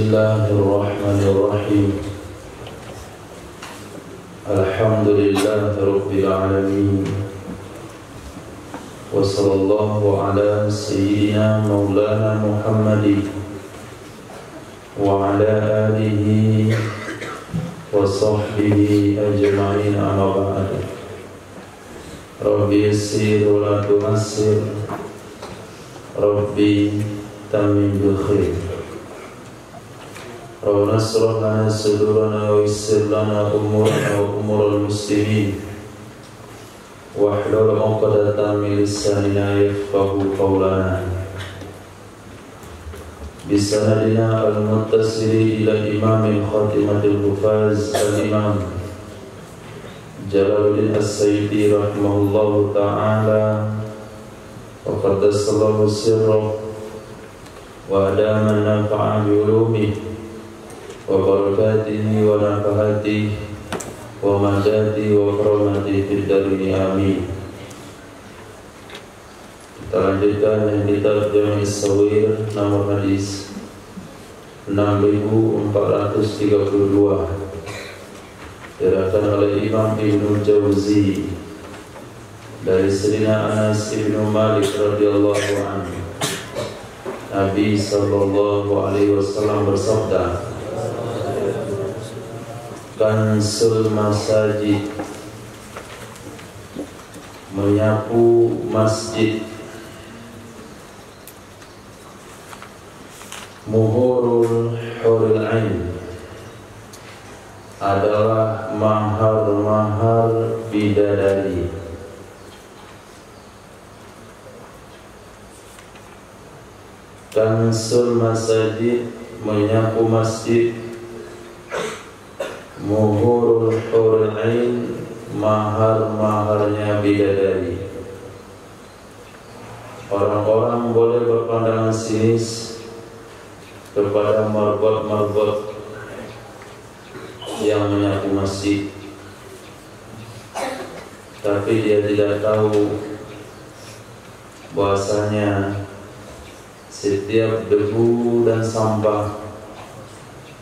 Bismillahirrahmanirrahim. Alhamdulillahirabbil alamin. Wa sallallahu ala sayyidina maulana Muhammadin wa ala alihi wa sahbihi ajma'in, amma ba'd. Rabbi yassir wa la tu'assir, Rabbi tamim bil khair. Rabbana asrah lana sudurana wa yassir lana umurana wa umural muslimin wahlul 'uqdatam min lisanina yafqahu qawlana. Bisanadina al-muttasili ila imamil khatimatil hufaz al-imam Jalaluddin As-Sayyidi rahimahullahu ta'ala wa qaddasallahu sirrahu wa adama nafa'a bi'ulumihi wa barakatihi wa nafahatihi wa madadihi wa karamatihi fid darini amin. Kita lanjutkan yang kitab Jami' As-Saghir nomor hadis 6432 diriwayatkan oleh Imam Ibnu Jauzi dari Sayyidina Anas Ibnu Malik radhiyallahu anhu. Nabi sallallahu alaihi wasallam bersabda, "Kansul masajid, menyapu masjid, muhurul huril ain, adalah mahar-mahar bidadari." Kansul masajid, menyapu masjid, muhurul huril ain, mahar-maharnya bidadari. Orang-orang boleh berpandangan sinis kepada marbot-marbot yang menyapu masjid, tapi dia tidak tahu bahasanya setiap debu dan sampah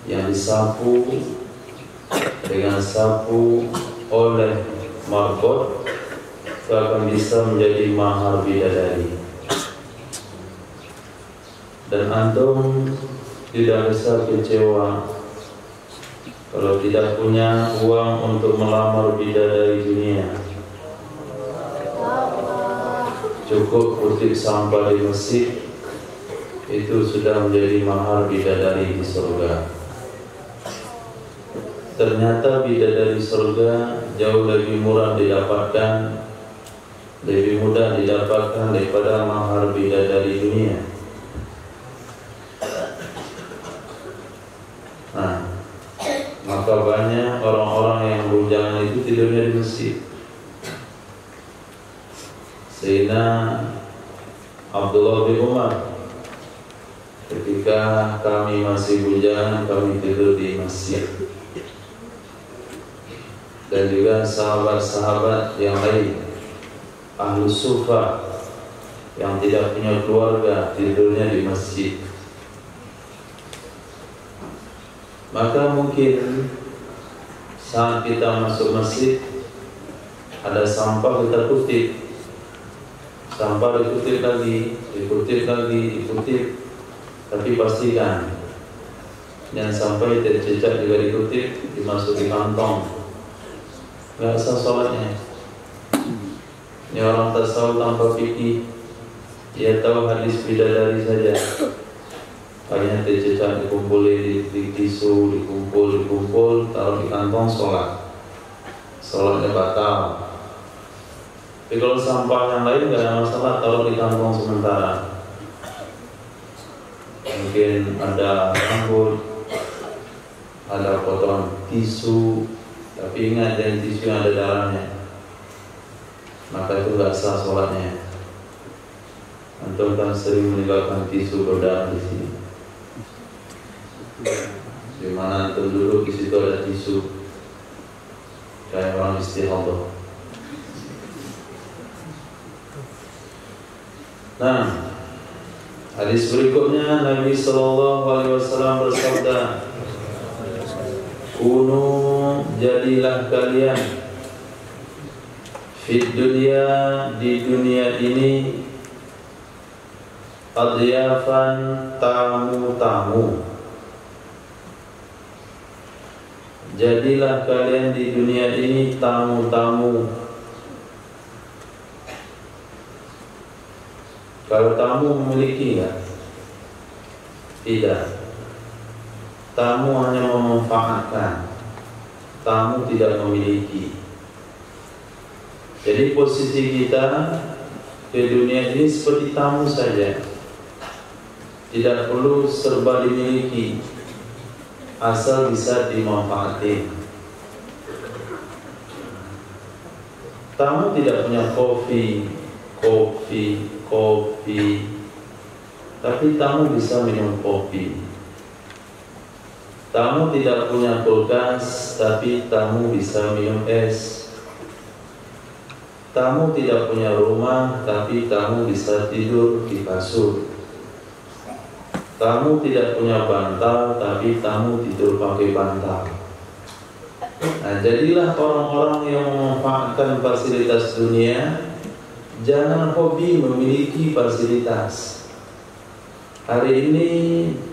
yang disapu dengan sapu oleh marbot itu akan bisa menjadi mahar bidadari. Dan antum tidak bisa kecewa kalau tidak punya uang untuk melamar bidadari dunia. Cukup kutip sampah di masjid, itu sudah menjadi mahar bidadari di surga. Ternyata bidadari surga jauh lebih murah didapatkan, lebih mudah didapatkan daripada mahar bidadari dunia. Nah, maka banyak orang-orang yang bujangan itu tidurnya di masjid. Sayyidina Abdullah bin Umar, ketika kami masih bujangan, kami tidur di masjid. Dan juga sahabat-sahabat yang lain, Ahlus Sufa yang tidak punya keluarga, tidurnya di masjid. Maka mungkin saat kita masuk masjid ada sampah, kita kutip, sampah dikutip lagi, tapi pastikan jangan sampai tercecah juga dikutip, dimasuki kantong, nggak usah sholatnya. Ini orang tasawuf tanpa fikih, dia tahu hadis bidadari saja. Akhirnya tercecah, dikumpulin di tisu, dikumpul, taruh di kantong, sholatnya batal. Tapi kalau sampah yang lain nggak ada masalah, taruh di kantong sementara. Mungkin ada rambut, ada potongan tisu, tapi ingat jangan tisu yang ada darahnya, maka itu nggak sah sholatnya. Antum kan sering meninggalkan tisu berdarah di sini. Di mana antum duduk, di situ ada tisu, kayak orang istihadah. Nah, Hadis berikutnya Nabi sallallahu alaihi wasallam bersabda, "Kunu jadilah kalian fid dunya di dunia ini adyafan tamu-tamu." Jadilah kalian di dunia ini tamu-tamu. Kalau tamu memiliki enggak? Tidak. Tamu hanya memanfaatkan. Tamu tidak memiliki. Jadi posisi kita di dunia ini seperti tamu saja. Tidak perlu serba dimiliki, asal bisa dimanfaatkan. Tamu tidak punya kopi, tapi tamu bisa minum kopi. Tamu tidak punya kulkas, tapi tamu bisa minum es. Tamu tidak punya rumah, tapi tamu bisa tidur di kasur. Tamu tidak punya bantal, tapi tamu tidur pakai bantal. Nah, jadilah orang-orang yang memanfaatkan fasilitas dunia. Jangan hobi memiliki fasilitas. Hari ini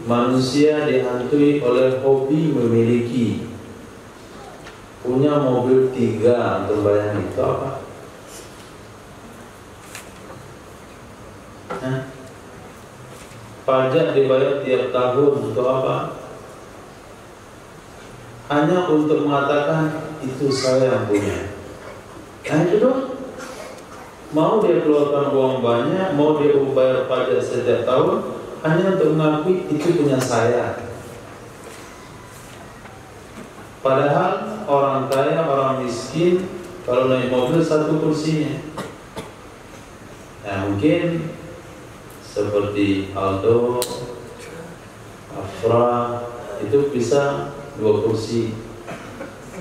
manusia dihantui oleh hobi memiliki. Punya mobil 3, untuk bayangin itu apa? Pajak dibayar tiap tahun untuk apa? Hanya untuk mengatakan itu saya yang punya. Nah itu dong. Mau dia keluarkan uang banyak, mau dia bayar pajak setiap tahun, hanya untuk mengakui itu punya saya. Padahal orang kaya, orang miskin, kalau naik mobil 1 kursinya. Nah mungkin seperti Aldo, Afra, itu bisa 2 kursi.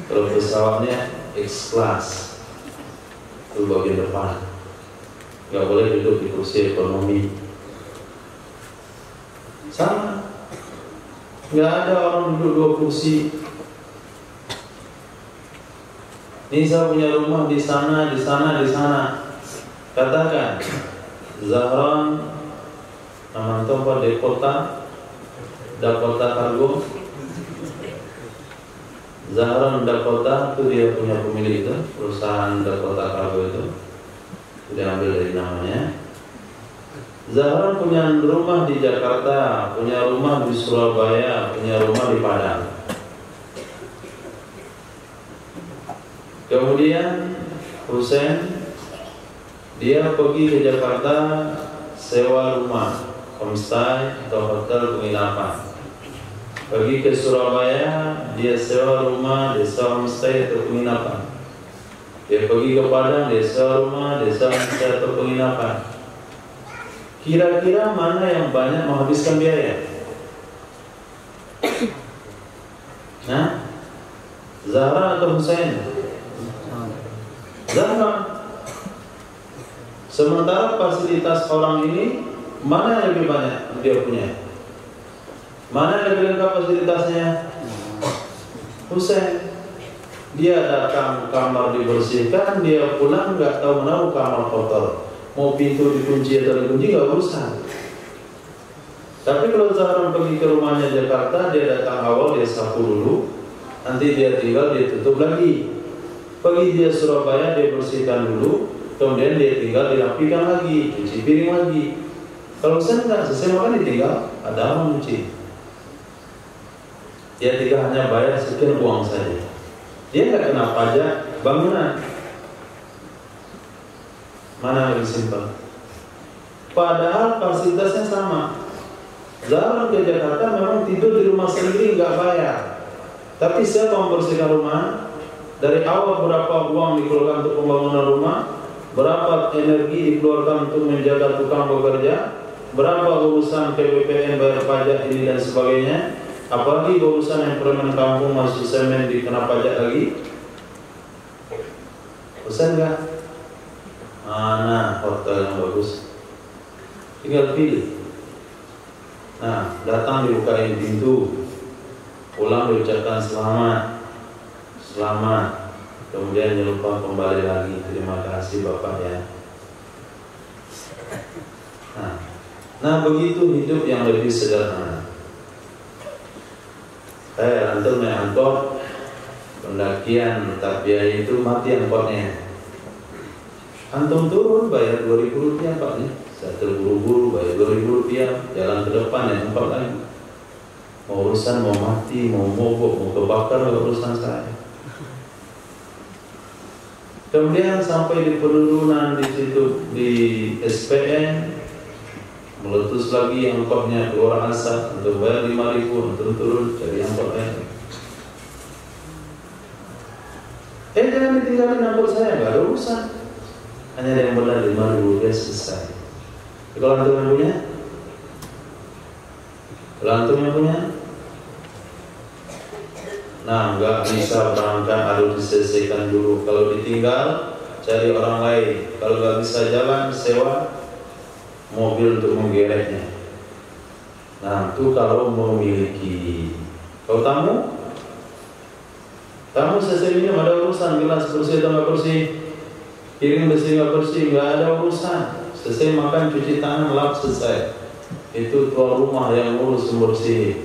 Kalau pesawatnya X-Class, itu bagian depan. Gak boleh duduk di kursi ekonomi. Sama. Gak ada orang duduk 2 kursi. Ini saya punya rumah di sana, di sana, di sana. Katakan Zahran Namantopa Dakota Cargo. Zahran Dakota itu dia punya pemilik itu, perusahaan Dakota Cargo itu. Diambil dari namanya. Zahran punya rumah di Jakarta, punya rumah di Surabaya, punya rumah di Padang. Kemudian Husain dia pergi ke Jakarta sewa rumah, homestay atau hotel penginapan. Pergi ke Surabaya dia sewa rumah, dia sewa homestay atau penginapan. Dia pergi ke Padang, dia sewa rumah, dia sewa homestay atau penginapan. Kira-kira mana yang banyak menghabiskan biaya? Nah, Zahra atau Husain? Zahra. Sementara fasilitas orang ini, mana yang lebih banyak dia punya? Mana yang lebih lengkap fasilitasnya? Husain. Dia datang kamar dibersihkan, dia pulang nggak tahu kamar kotor. Mau pintu dikunci atau dikunci nggak urusan. Tapi kalau Zahran pergi ke rumahnya Jakarta, dia datang awal, dia sapu dulu, nanti dia tinggal, dia tutup lagi. Pergi dia Surabaya, dia bersihkan dulu, kemudian dia tinggal, dirapikan lagi, cuci piring lagi. Kalau saya nggak selesai makan, ditinggal, ada orang cuci. Dia tinggal hanya bayar sekian uang saja. Dia nggak kena pajak bangunan. Mana lebih simpel? Padahal fasilitasnya sama. Zahran ke Jakarta memang tidur di rumah sendiri nggak bayar. Tapi siapa membersihkan rumah? Dari awal berapa uang dikeluarkan untuk pembangunan rumah? Berapa energi dikeluarkan untuk menjaga tukang bekerja? Berapa urusan PPPN, bayar pajak ini dan sebagainya? Apalagi urusan yang pereman kampung masuk semen dikena pajak lagi. Pesan enggak? Mana hotel yang bagus? Tinggal pilih. Nah, datang dibukain pintu, pulang diucapkan selamat, selamat, kemudian jangan lupa kembali lagi, terima kasih Bapak ya. Nah begitu hidup yang lebih sederhana. Antum naik angkot, pendakian tak biaya itu mati angkotnya. Antum turun bayar 2.000 rupiah Pak nih. Saya terburu-buru bayar 2.000 rupiah, jalan ke depan ya tempat lain. Mau urusan mau mati, mau mogok, mau kebakar, nggak urusan saya. Kemudian sampai di penurunan di situ di SPN, meletus lagi angkotnya keluar asap, untuk bayar 5.000 untuk turun cari angkot lain. Jangan ditinggalin angkot saya, nggak ada urusan. Hanya yang benar 5.000 rupiah selesai. Kalau antum yang punya, nah nggak bisa berangkat harus diselesaikan dulu. Kalau ditinggal cari orang lain. Kalau nggak bisa jalan sewa mobil untuk menggereknya. Nah itu kalau memiliki. Kalau tamu selesai minum ada urusan, gelas bersih atau nggak bersih, piring bersih nggak bersih, nggak ada urusan. Selesai makan cuci tangan lap selesai. Itu tuan rumah yang urus membersih.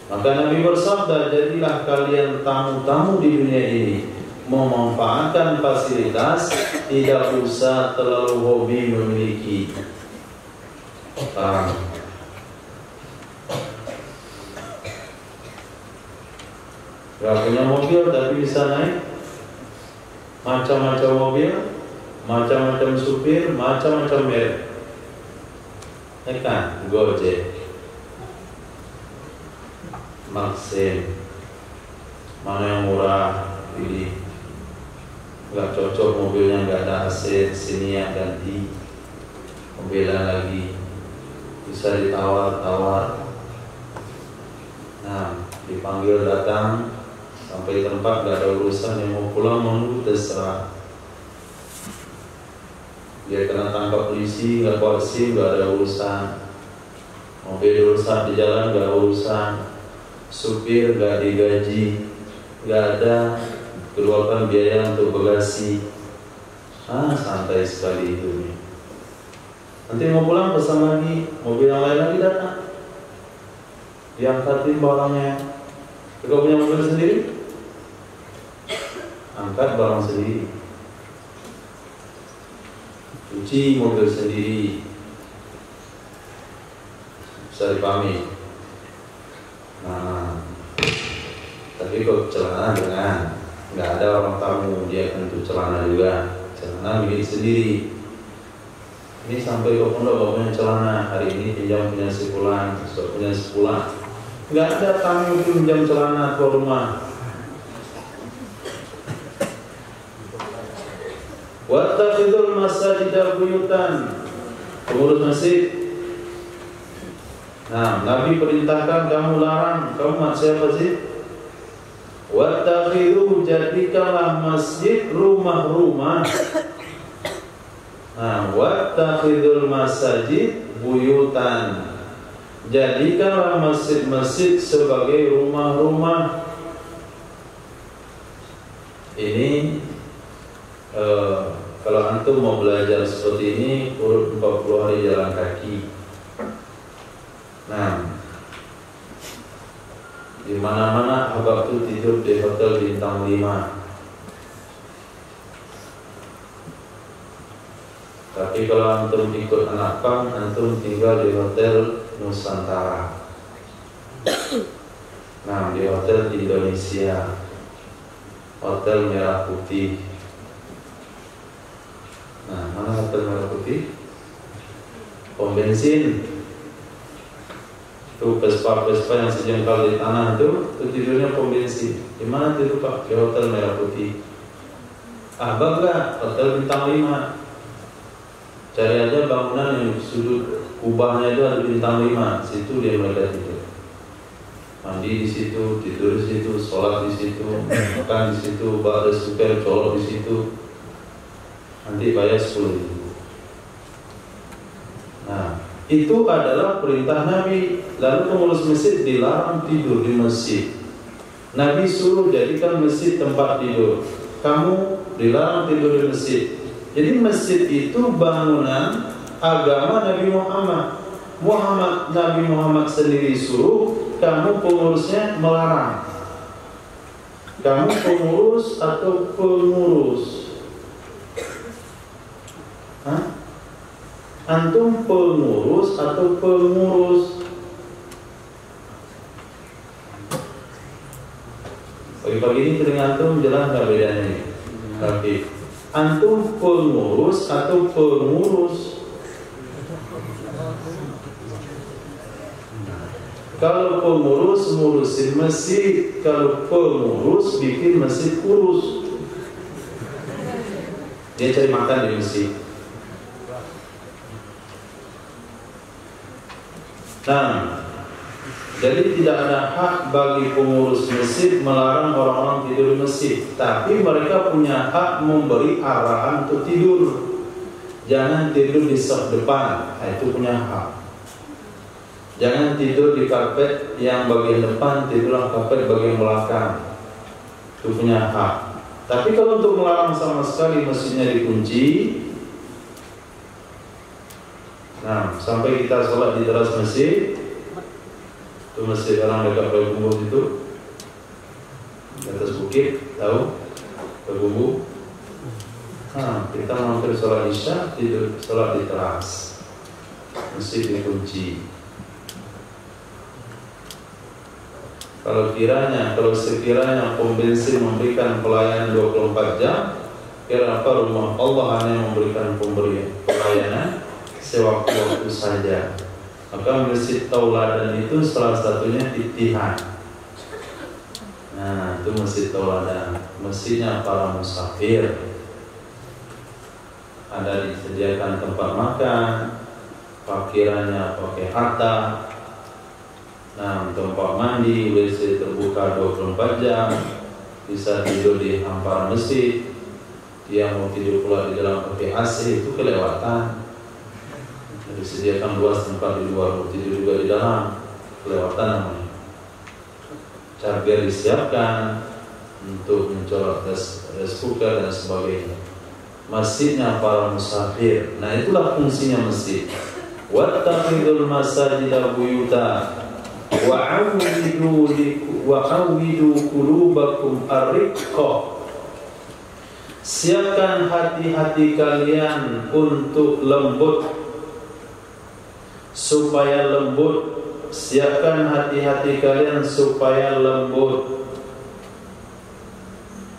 Maka Nabi bersabda, jadilah kalian tamu-tamu di dunia ini, memanfaatkan fasilitas, tidak usah terlalu hobi memiliki. Gak punya mobil tapi bisa naik macam-macam mobil, macam-macam supir, macam-macam merek. Kan Gojek, Maxim, mana yang murah pilih. Gak cocok mobilnya, gak ada AC, sini ya ganti mobilnya lagi, bisa ditawar-tawar. Nah dipanggil datang sampai tempat gak ada urusan, yang mau pulang menunggu terserah. Dia kena tangkap polisi, gak bawa SIM, gak ada urusan. Mobil rusak di jalan, gak ada urusan. Supir gak digaji, gak ada keluarkan biaya untuk bagasi. Santai sekali hidupnya. Nanti mau pulang pesan lagi, mobil yang lain lagi datang, diangkatin barangnya. Kalau punya mobil sendiri, angkat barang sendiri, cuci mobil sendiri, bisa dipahami. Nah, tapi kok celana dengan nggak ada orang tamu, dia tentu celana juga, celana milik sendiri. Ini sampai ke pondok gak punya celana, hari ini pinjam punya sebulan, besok punya sebulan. Nggak ada tamu itu pinjam celana ke rumah. Wattaqidul masajid buyutan, pengurus masjid. Nah, Nabi perintahkan, kamu larang, kamu siapa sih? Wattaqidu, jadikanlah masjid rumah-rumah. Nah, wattaqidul masajid buyutan, jadikanlah masjid-masjid sebagai rumah-rumah. Ini kalau antum mau belajar seperti ini, urut 40 hari jalan kaki. Nah, di mana-mana abang itu tidur di hotel bintang 5. Tapi kalau antum ikut anak pang, antum tinggal di hotel Nusantara. Nah, di hotel di Indonesia, hotel Merah Putih. Nah, mana hotel Merah Putih? Pom bensin. Tuh Vespa yang sejengkal di tanah itu tidurnya pom bensin. Di mana tidur Pak? Di hotel Merah Putih. Bangga, hotel bintang 5. Cari aja bangunan yang sudut kubahnya itu ada bintang 5. Situ dia mereka tidur. Mandi di situ, tidur di situ, sholat di situ, makan di situ, baru super colok di situ. Nanti bayar 10.000. Nah, Itu adalah perintah Nabi. Lalu pengurus masjid dilarang tidur di masjid. Nabi suruh jadikan masjid tempat tidur. Kamu dilarang tidur di masjid. Jadi masjid itu bangunan agama Nabi Muhammad. Nabi Muhammad sendiri suruh, kamu pengurusnya melarang. Kamu pengurus atau pengurus? Hah? Antum pengurus atau pengurus? Pagi-pagi ini telinga antum jelas nggak bedanya? Tapi antum pengurus atau pengurus? Kalau pengurus ngurusin masjid, kalau pengurus bikin masjid kurus. Dia cari makan di masjid. Nah, jadi tidak ada hak bagi pengurus masjid melarang orang-orang tidur di masjid. Tapi mereka punya hak memberi arahan untuk tidur. Jangan tidur di saf depan, itu punya hak. Jangan tidur di karpet yang bagian depan, tidurlah karpet bagian belakang. Itu punya hak. Tapi kalau untuk melarang sama sekali masjidnya dikunci, nah, sampai kita sholat di teras masjid, itu masjid orang dekat Payakumbuh itu, di atas bukit, tahu? Payakumbuh. Nah, kita mampir sholat isya, tidur sholat di teras, masjid dikunci. Kalau sekiranya pom bensin memberikan pelayanan 24 jam, kenapa rumah Allah hanya memberikan pelayanan sewaktu-waktu saja? Maka masjid tauladan itu salah satunya Ittihad. Nah, itu masjid tauladan, masjidnya para musafir. Ada disediakan tempat makan, parkirannya pakai atap. Nah, tempat mandi, WC terbuka 24 jam, bisa tidur di hamparan masjid. Yang mau tidur pula di dalam pakai AC itu kelewatan. Disediakan luas tempat di luar, mau tidur juga di dalam, kelewatan namanya. Charger disiapkan untuk mencolok rice cooker dan sebagainya. Masjidnya para musafir. Nah, itulah fungsinya masjid. Wattakhidul masajida buyuta wa'awidu qulubakum ar-riqqa. Siapkan hati-hati kalian untuk lembut, supaya lembut. Siapkan hati-hati kalian supaya lembut.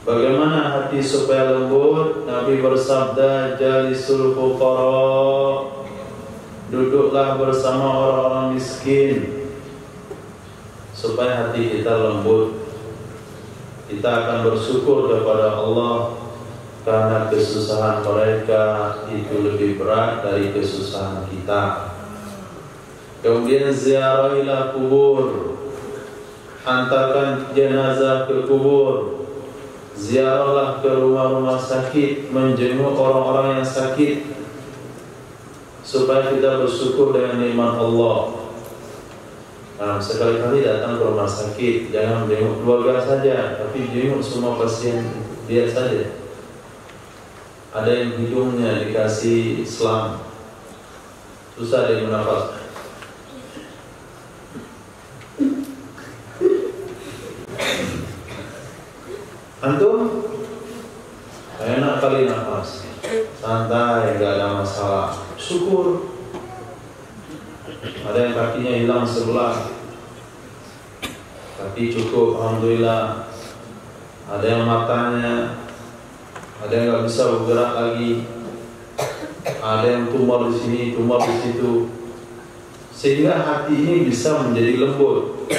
Bagaimana hati supaya lembut? Nabi bersabda, jalisul fuqara, duduklah bersama orang-orang miskin, supaya hati kita lembut. Kita akan bersyukur kepada Allah karena kesusahan mereka itu lebih berat dari kesusahan kita. Kemudian ziarah ila kubur, antarkan jenazah ke kubur. Ziarahlah ke rumah-rumah sakit, menjenguk orang-orang yang sakit, supaya kita bersyukur dengan nikmat Allah. Nah, sekali-kali datang ke rumah sakit, jangan jenguk keluarga saja, tapi jenguk semua pasien, lihat saja. Ada yang hidungnya dikasih selang, susah dia bernafas. Antum enak kali nafas, santai, gak ada masalah, syukur. Ada yang kakinya hilang sebelah, kaki cukup, alhamdulillah. Ada yang matanya, ada yang gak bisa bergerak lagi, ada yang tumor di sini, tumor di situ, sehingga hati ini bisa menjadi lembut.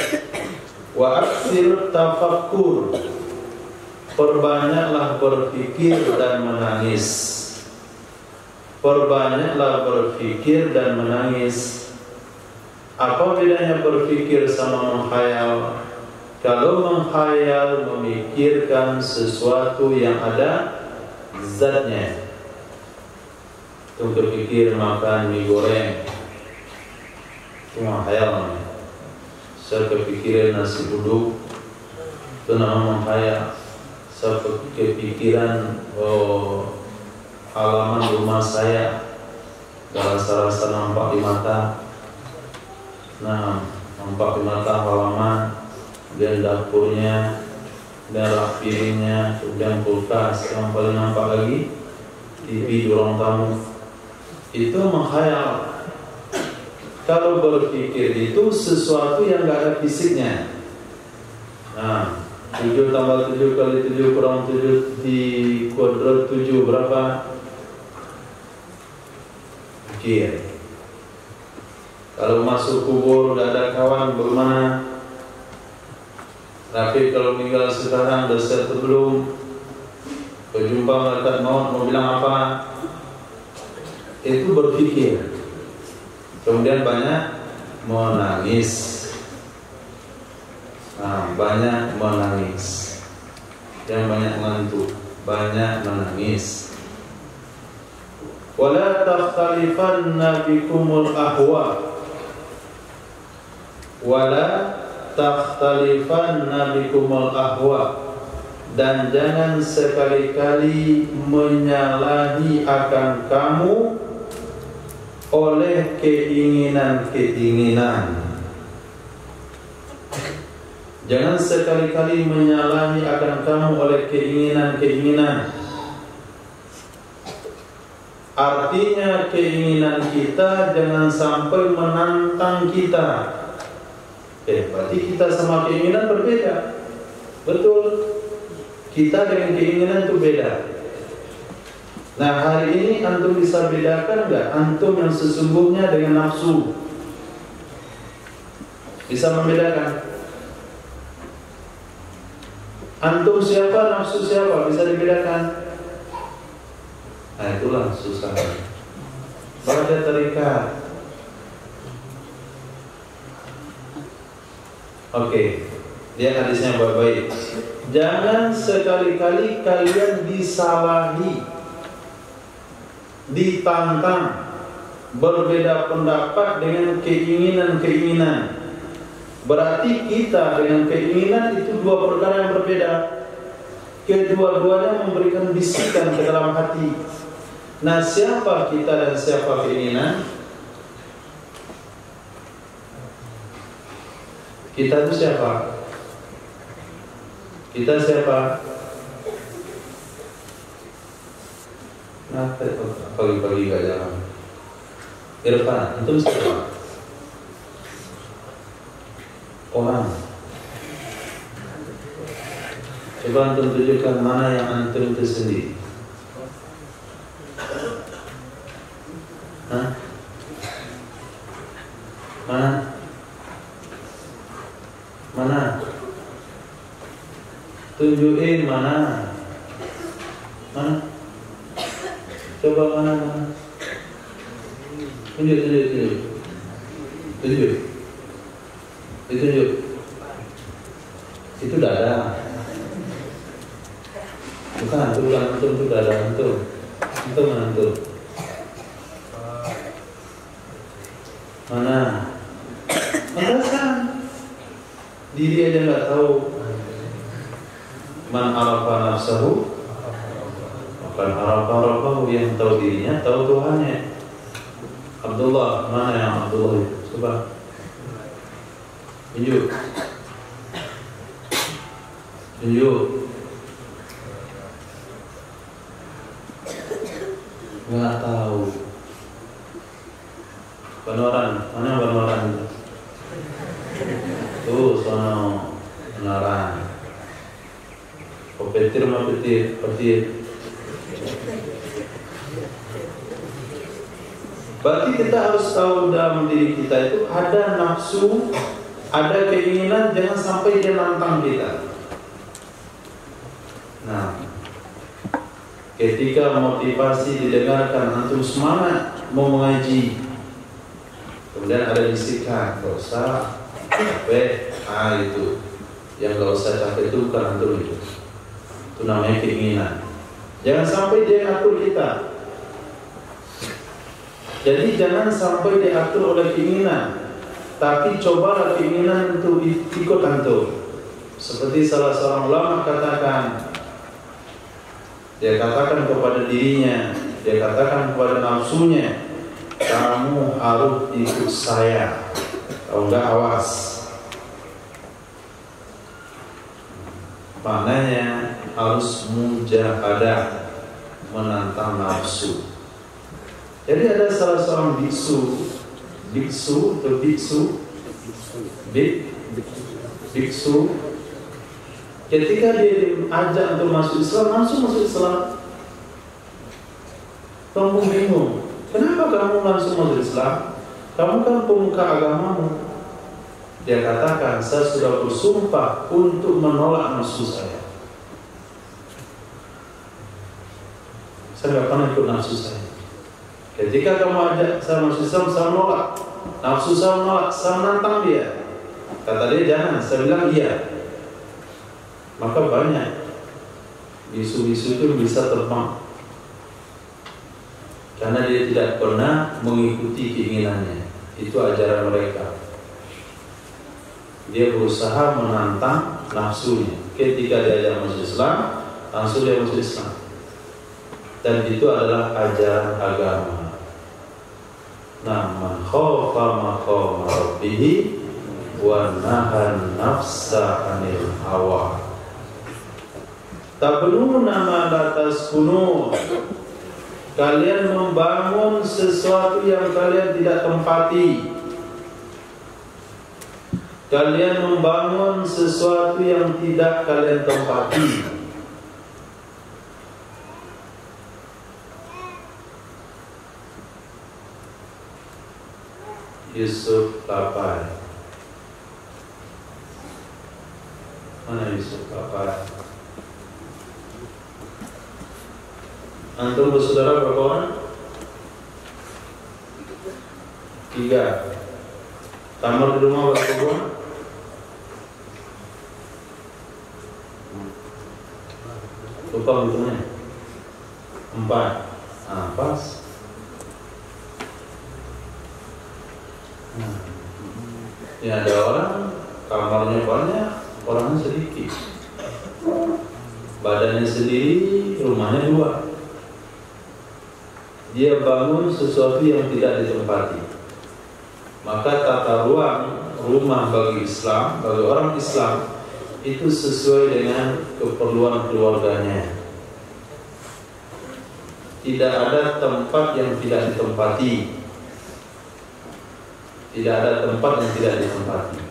Wa aktsir tafakkur, perbanyaklah berpikir dan menangis. Perbanyaklah berpikir dan menangis. Apa bedanya berpikir sama menghayal? Kalau menghayal memikirkan sesuatu yang ada zatnya. Itu berpikir makan mie goreng, cuma khayal namanya. Saya kepikiran nasi uduk, itu nama menghayal. Saya kepikiran halaman rumah saya, rasa-rasa nampak di mata. Nah, nampak di mata halaman, kemudian dapurnya, dan rak piringnya, kemudian kulkas, yang paling nampak lagi TV di ruang tamu. Itu menghayal. Kalau berpikir itu sesuatu yang nggak ada fisiknya. Nah, 7 tambah 7 kali 7 kurang 7 di kuadrat 7 berapa? Pikir. Kalau masuk kubur nggak ada kawan bagaimana? Tapi kalau meninggal sekarang dosa belum berjumpa malaikat maut mau bilang apa? Itu berpikir. Kemudian banyak menangis. Nah, banyak menangis. Yang banyak ngantuk, banyak menangis. Wala takhtalifanna bikumul ahwa. Wala takhtalifanna bikumul ahwa. Dan jangan sekali-kali menyalahi akan kamu oleh keinginan-keinginan. Jangan sekali-kali menyalahi akan kamu oleh keinginan-keinginan. Artinya keinginan kita jangan sampai menantang kita. Berarti kita sama keinginan berbeda. Betul. Kita dengan keinginan itu beda. Nah, hari ini antum bisa bedakan enggak antum yang sesungguhnya dengan nafsu? Bisa membedakan? Antum siapa, nafsu siapa? Bisa dibedakan? Nah, itulah susah. Pada terikat. Oke, lihat hadisnya baik-baik. Jangan sekali-kali kalian disalahi, ditantang, berbeda pendapat dengan keinginan-keinginan. Berarti kita dengan keinginan itu dua perkara yang berbeda. Kedua-duanya memberikan bisikan ke dalam hati. Nah, siapa kita dan siapa keinginan? Kita itu siapa? Kita siapa? Nah, pagi-pagi gak jalan. Irfan, itu siapa? Orang. Coba antum tunjukkan mana yang antum itu sendiri. Hah? Mana? Mana? Tunjukin mana? Mana? Coba mana? Tunjuk. Ditunjuk. Itu dada. Bukan antum itu dada antum. Antum mana antum? Mana? Pantasan. Diri aja nggak tahu. Man arafa nafsahu, akan arafa rabbahu. Yang tahu dirinya tahu Tuhannya. Abdullah, mana yang Abdullah? Coba. Tunjuk. Nggak tahu. Banoran, mana Banoran? Tuh, sono Banoran. Petir. Berarti kita harus tahu dalam diri kita itu ada nafsu, ada keinginan, jangan sampai dia nantang kita. Nah, ketika motivasi didengarkan, antum semangat mau mengaji, kemudian ada bisikan, gak usah capek, itu yang gak usah capek itu bukan antum itu namanya keinginan. Jangan sampai dia ngatur kita. Jadi jangan sampai diatur oleh keinginan. tapi cobalah keinginan untuk ikut antum. Seperti salah seorang ulama katakan, dia katakan kepada dirinya, dia katakan kepada nafsunya, kamu harus ikut saya, kalau enggak awas. Maknanya harus mujahadah, menantang nafsu. Jadi ada salah seorang biksu ketika dia diajak untuk masuk Islam, langsung masuk Islam. Kamu bingung, kenapa kamu langsung masuk Islam? Kamu kan pemuka agamamu. Dia katakan, saya sudah bersumpah untuk menolak nafsu saya. Saya tidak pernah ikut nafsu saya. Ketika kamu ajak saya masuk Islam, saya menolak. Nafsu saya menolak, saya menantang dia. Kata dia jangan, saya bilang iya. Maka banyak bisu-bisu itu bisa terbang, karena dia tidak pernah mengikuti keinginannya. Itu ajaran mereka. Dia berusaha menantang nafsunya. Ketika dia ajak masuk Islam, langsung dia masuk Islam. Dan itu adalah ajaran agama. Man khafa maqama rabbih wa nahan nafsa 'anil hawa. Tabnuna ma la taskunu. Kalian membangun sesuatu yang kalian tidak tempati. Kalian membangun sesuatu yang tidak kalian tempati. Yusuf Papai. Mana Yusuf Papai? Antum bersaudara berapa orang? 3. Kamar di rumah berapa orang? Lupa hitungnya. 4. Pas. Ya ada orang kamarnya banyak, orangnya sedikit. Badannya sendiri, rumahnya 2. Dia bangun sesuatu yang tidak ditempati. Maka tata ruang rumah bagi Islam, bagi orang Islam, itu sesuai dengan keperluan keluarganya. Tidak ada tempat yang tidak ditempati. Tidak ada tempat yang tidak ditempati.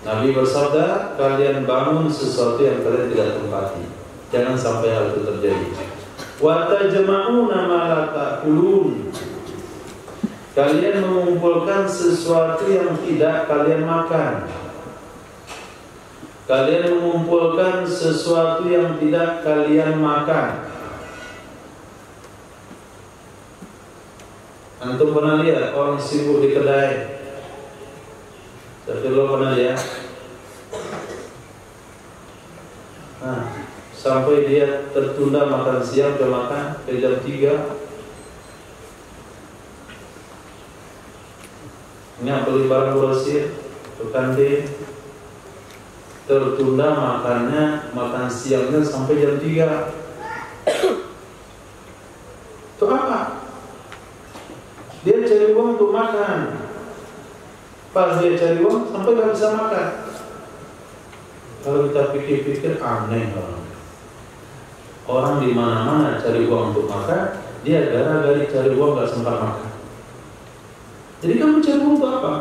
Nabi bersabda, kalian bangun sesuatu yang kalian tidak tempati. Jangan sampai hal itu terjadi. Wa tajma'una ma la ta'kulun. Kalian mengumpulkan sesuatu yang tidak kalian makan. Kalian mengumpulkan sesuatu yang tidak kalian makan. Antum pernah lihat orang sibuk di kedai? Tapi lo pernah lihat? Sampai dia tertunda makan siang, dia makan ke jam 3. Ini beli barang grosir ke kantin, tertunda makan siangnya sampai jam 3. Itu apa? Dia cari uang untuk makan. Pas dia cari uang sampai gak bisa makan. Kalau kita pikir-pikir aneh orang di mana-mana cari uang untuk makan, dia gara-gara cari uang gak sempat makan. Jadi kamu cari uang untuk apa?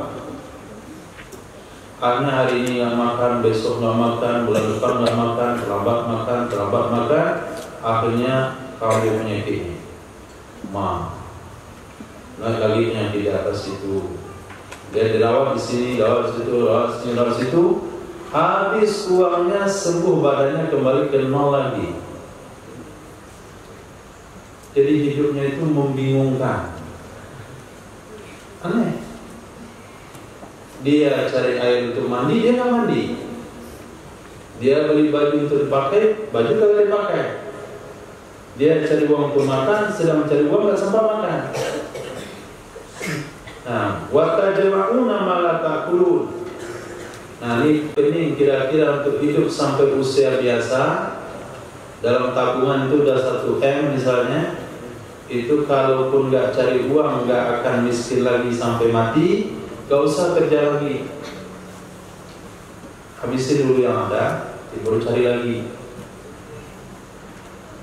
Karena hari ini gak makan, besok gak makan, bulan depan gak makan, terlambat makan, akhirnya kamu penyakit. Naik lagi penyakit di atas itu. Dia dirawat di sini, rawat di situ, rawat di sini, rawat di situ. Habis uangnya, sembuh badannya, kembali ke nol lagi. Jadi hidupnya itu membingungkan. Aneh. Dia cari air untuk mandi, dia nggak mandi. Dia beli baju untuk dipakai, baju kagak dipakai. Dia cari uang untuk makan, sedang mencari uang nggak sempat makan. Nah, wa tajma'una ma la ta'kulun. Nah, ini kira-kira untuk hidup sampai usia biasa dalam tabungan itu udah 1 M misalnya, itu kalaupun nggak cari uang nggak akan miskin lagi sampai mati, nggak usah kerja lagi, habisin dulu yang ada, baru cari lagi.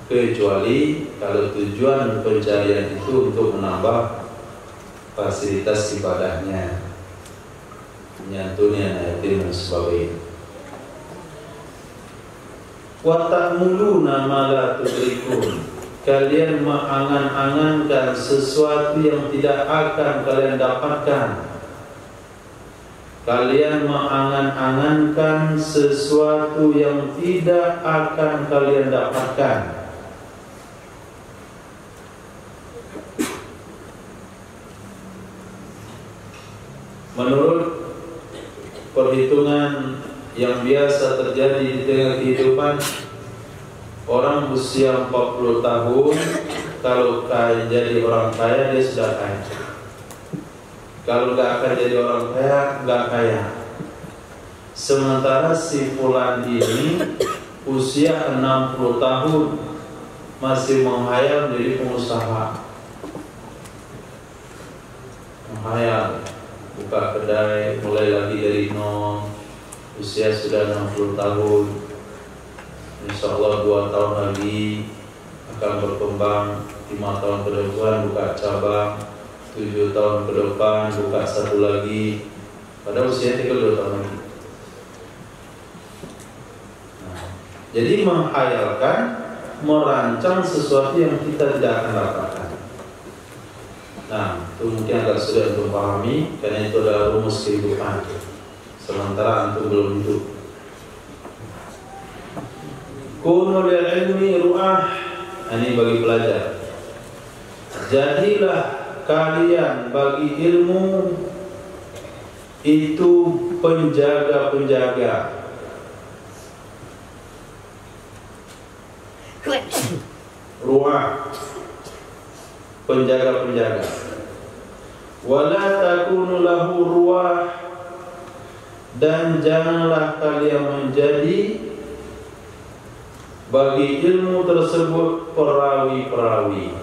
Kecuali kalau tujuan pencarian itu untuk menambah fasilitas ibadahnya, menyantuni anak yatim dan sebagainya. Wa ta'muluna ma la tudrikun. Kalian mengangan-angankan sesuatu yang tidak akan kalian dapatkan. Kalian mengangan-angankan sesuatu yang tidak akan kalian dapatkan. Menurut perhitungan yang biasa terjadi di tengah kehidupan, orang usia 40 tahun kalau jadi orang kaya dia sudah kaya. Kalau nggak akan jadi orang kaya, nggak kaya. Sementara si fulan ini usia 60 tahun masih menghayal menjadi pengusaha, menghayal buka kedai, mulai lagi dari nol. Usia sudah 60 tahun, insya Allah 2 tahun lagi akan berkembang, 5 tahun ke depan buka cabang, 7 tahun ke depan buka 1 lagi, pada usia 32 tahun lagi. Nah, jadi menghayalkan, merancang sesuatu yang kita tidak akan dapatkan. Nah, itu mungkin agak sulit untuk pahami, karena itu adalah rumus kehidupan. Sementara antum belum hidup. Kunu lil ilmi ru'ah. Ini bagi pelajar. Jadilah kalian bagi ilmu itu penjaga-penjaga. Ru'ah, penjaga-penjaga. Wala takunu lahu ru'ah. Dan janganlah kalian menjadi bagi ilmu tersebut perawi-perawi,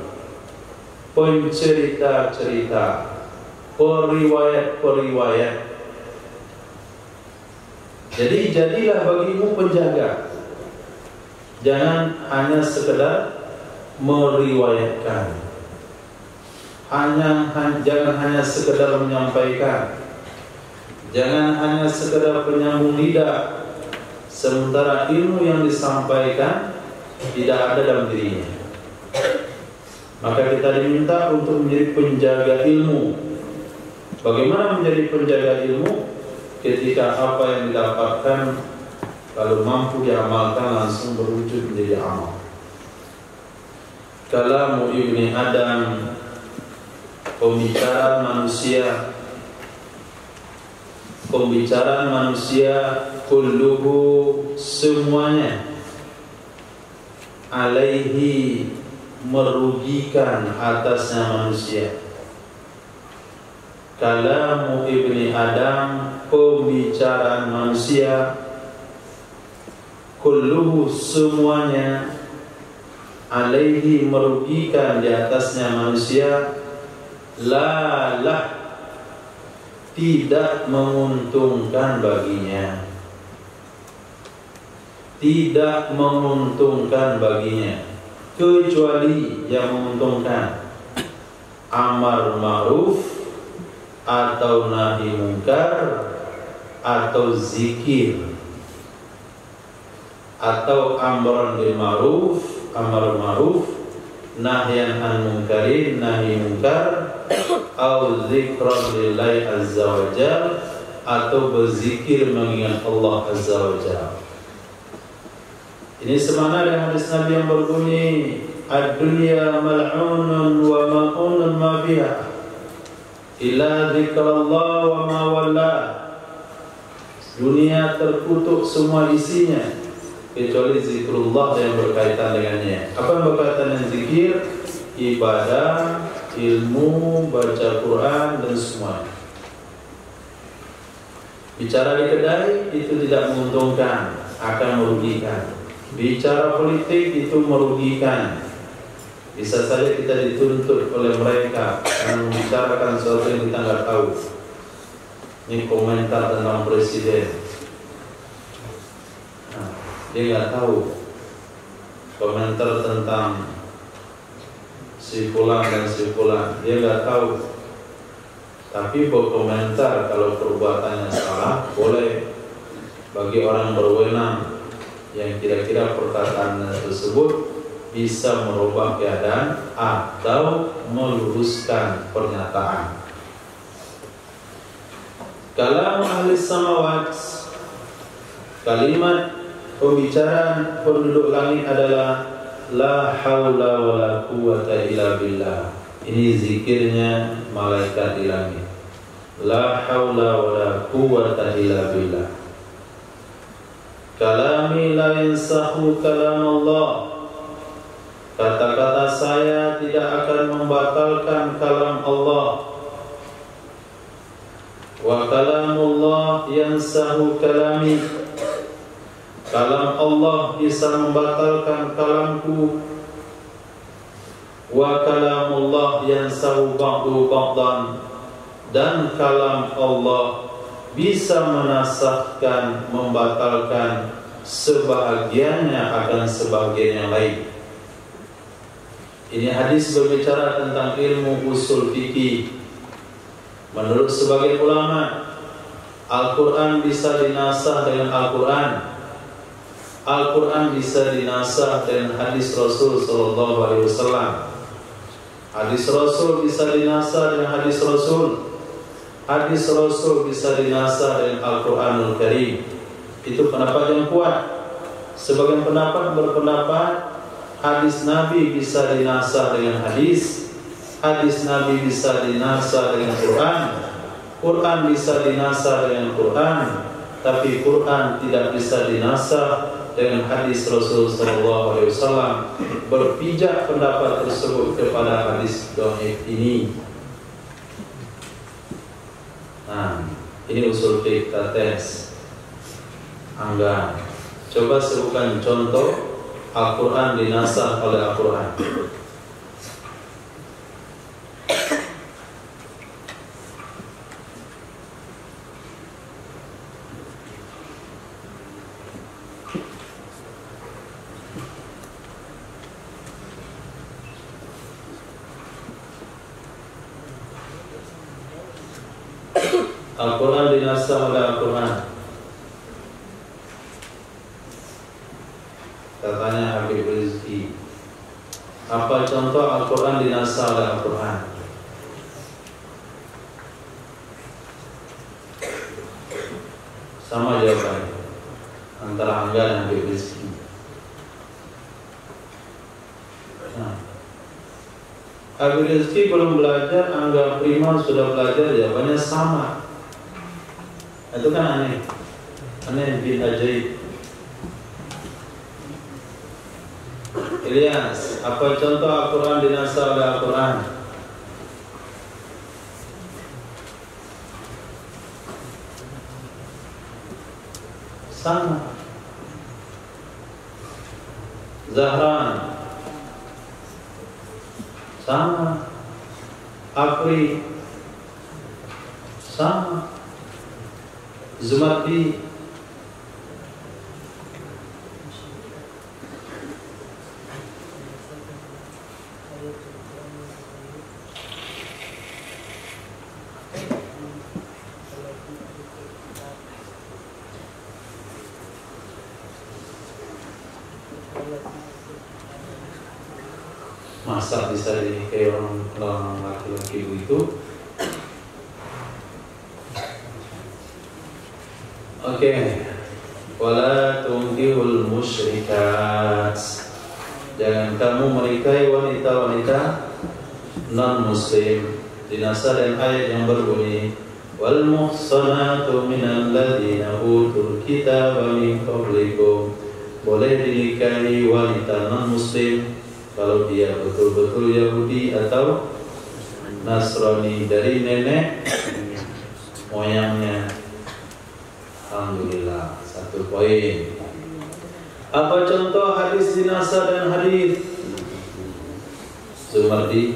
pencerita-cerita, periwayat-periwayat. Jadi jadilah bagimu penjaga. Jangan hanya sekedar meriwayatkan, jangan hanya sekedar menyampaikan, jangan hanya sekedar penyambung lidah, sementara ilmu yang disampaikan tidak ada dalam dirinya. Maka kita diminta untuk menjadi penjaga ilmu. Bagaimana menjadi penjaga ilmu? Ketika apa yang didapatkan, kalau mampu diamalkan, langsung berwujud menjadi amal. Kalamu Ibni Adam, pembicaraan manusia, kulluhu semuanya, alaihi merugikan atasnya manusia. Kalamu Ibni Adam, pembicaraan manusia, kulluhu semuanya, alaihi merugikan di atasnya manusia, lalah tidak menguntungkan baginya, tidak menguntungkan baginya, kecuali yang menguntungkan amar ma'ruf atau nahi mungkar atau zikir, atau amran bil ma'ruf, amar ma'ruf, nahyan an munkarin, nahi mungkar, atau zikran lillahi azza wa jalla, atau berzikir mengingat Allah azza wa jalla. Ini semana dengan hadis Nabi yang berbunyi, ad-dunya mal'unun wa ma'unun ma fiha illa zikrullah wa ma walla. Dunia terkutuk semua isinya kecuali zikrullah yang berkaitan dengannya. Apa yang berkaitan dengan zikir? Ibadah, ilmu, baca Quran dan semuanya. Bicara di kedai itu tidak menguntungkan, akan merugikan. Bicara politik itu merugikan. Bisa saja kita dituntut oleh mereka karena membicarakan sesuatu yang kita nggak tahu. Ini komentar tentang presiden. Nah, dia nggak tahu. Komentar tentang si fulan dan si fulan, dia nggak tahu. Tapi berkomentar kalau perbuatannya salah boleh bagi orang berwenang yang kira-kira perkataan tersebut bisa merubah keadaan atau meluruskan pernyataan. Kalam ahli samawat, kalimat pembicaraan penduduk langit adalah la haula wala quwwata illa billah. Ini zikirnya malaikat di langit. La haula wala quwwata illa billah. Kalami la yansahu kalam Allah. Kata-kata saya tidak akan membatalkan kalam Allah. Wa kalamullah yansahu kalami. Kalam Allah bisa membatalkan kalamku. Wa kalamullah yansahu ba'du ba'dan. Dan kalam Allah bisa menasahkan, membatalkan sebahagiannya akan sebahagian yang lain. Ini hadis berbicara tentang ilmu usul fikih. Menurut sebagian ulama, Al-Quran bisa dinasah dengan Al-Quran. Al-Quran bisa dinasah dengan hadis Rasul Sallallahu Alaihi Wasallam. Hadis Rasul bisa dinasah dengan hadis Rasul. Hadis Rasul bisa dinasah dengan Al-Quranul Karim. Itu pendapat yang kuat. Sebagian pendapat berpendapat hadis Nabi bisa dinasah dengan hadis. Hadis Nabi bisa dinasah dengan Quran. Quran bisa dinasah dengan Quran. Tapi Quran tidak bisa dinasah dengan hadis Rasul Sallallahu Alaihi Wasallam. Berpijak pendapat tersebut kepada hadis dhaif ini. Nah, ini usul fiqh tes. Angga, coba sebutkan contoh Al-Quran dinasah oleh Al-Quran. Al-Quran dinasah oleh Al-Quran. Katanya Habib Rizki, apa contoh Al-Quran dinasah oleh Al-Quran? Sama jawabannya antara Angga dan Habib Rizki. Nah, Habib Rizki belum belajar, Angga Prima sudah belajar, jawabannya sama. Itu kan aneh. Aneh bin ajaib. Ilyas, apa contoh Al-Quran dinasah oleh Al-Quran? Sama. Zahran sama. Afri sama. Zumardi masa bisa dinikahi orang laki-laki begitu? Oke, wala tunkihul musyrikat. Jangan kamu menikahi wanita-wanita non-muslim. Dinasah dengan ayat yang berbunyi, wal muhsanatu minal ladzina utul kitaba min qablikum. Boleh dinikahi wanita non-muslim kalau dia betul-betul Yahudi atau Nasrani dari nenek moyangnya. Alhamdulillah, 1 poin. Apa contoh hadis dinasa dan hadis? Zumardi.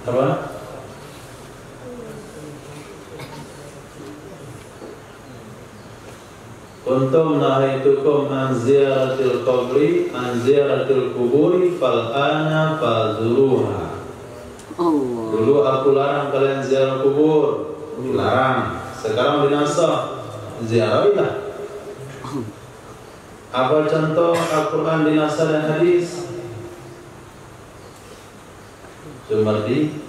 Apa? Kuntum nahaitukum an ziyaratil qabri an ziyaratil kuburi fal ana fazuruha. Dulu aku larang kalian ziarah kubur, larang. Sekarang dinasah, ziarahilah. Apa contoh Al-Quran dinasah dan hadis? Jumardi.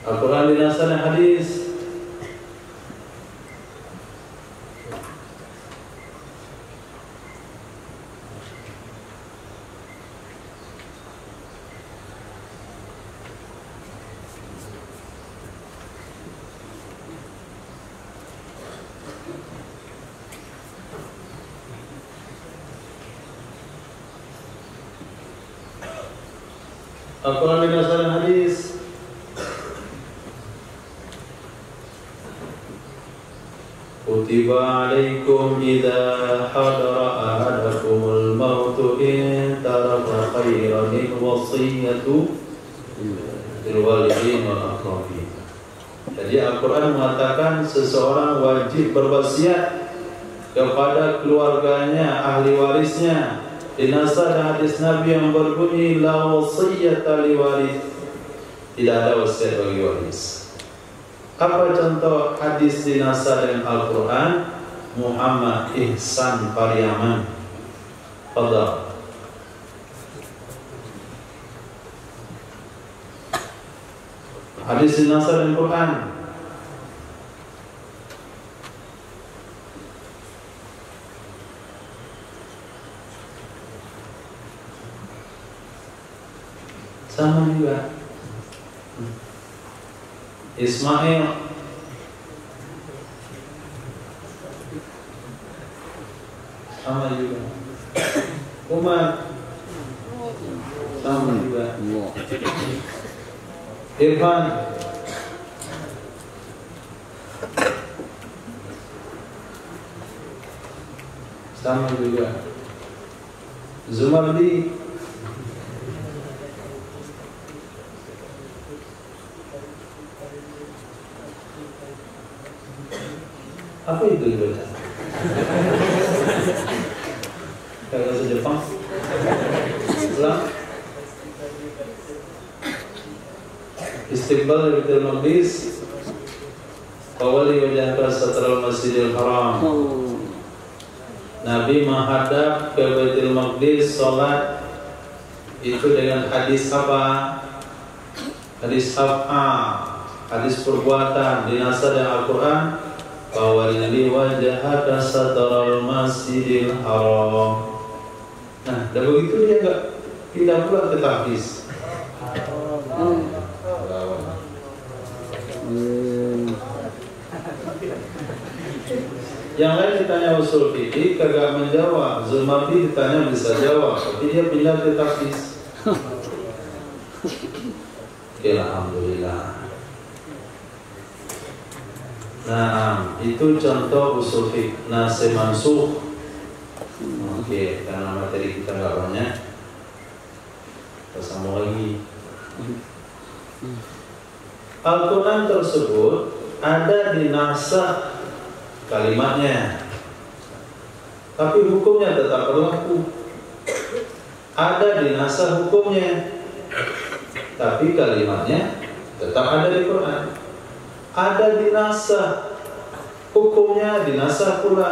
Al-Quran dinasah dan hadis. Al-Quran dinasah dan hadis. Kutiba alaikum idza hadara ahadakumul mautu in taraka khairan wasiyatu lil walidain wal aqrabin. Jadi Al-Quran mengatakan seseorang wajib berwasiat kepada keluarganya, ahli warisnya. Dinasah dan hadis Nabi yang berbunyi la wasiyata li waris. Tidak ada wasiat bagi waris. Apa contoh hadis dinasah dengan Al-Quran? Muhammad Ihsan Pariaman. Fadhal. Hadis dinasah dengan Quran. Sama juga. Ismail. Sama juga. Umar. Sama juga. Irfan. Sama juga. Zumardi. Apa itu dibaca? Kalau bahasa Jepang, Islam, istiqbal dari Baitul Maqdis, Qawali wajhaka satral Masjidil Haram. Nabi menghadap ke Baitul Maqdis salat itu dengan hadis apa? Hadis apa? Hadis perbuatan dinasah dengan Al-Quran. Qawali wajhaka satral Masjidil Haram. Nah, dan begitu dia tidak pula ke tahfiz. Yang lain ditanya usul fikih kagak menjawab. Zumardi ditanya bisa jawab, tapi dia pindah ke tahfiz. Oke, alhamdulillah. Nah, itu contoh usul fikih nasih mansukh. Oke, karena materi kita nggak banyak, kita sambung lagi. Al-Quran tersebut ada di nasakh kalimatnya, tapi hukumnya tetap berlaku. Ada di nasakh hukumnya, tapi kalimatnya tetap ada di Quran. Ada di nasakh hukumnya, di nasakh pula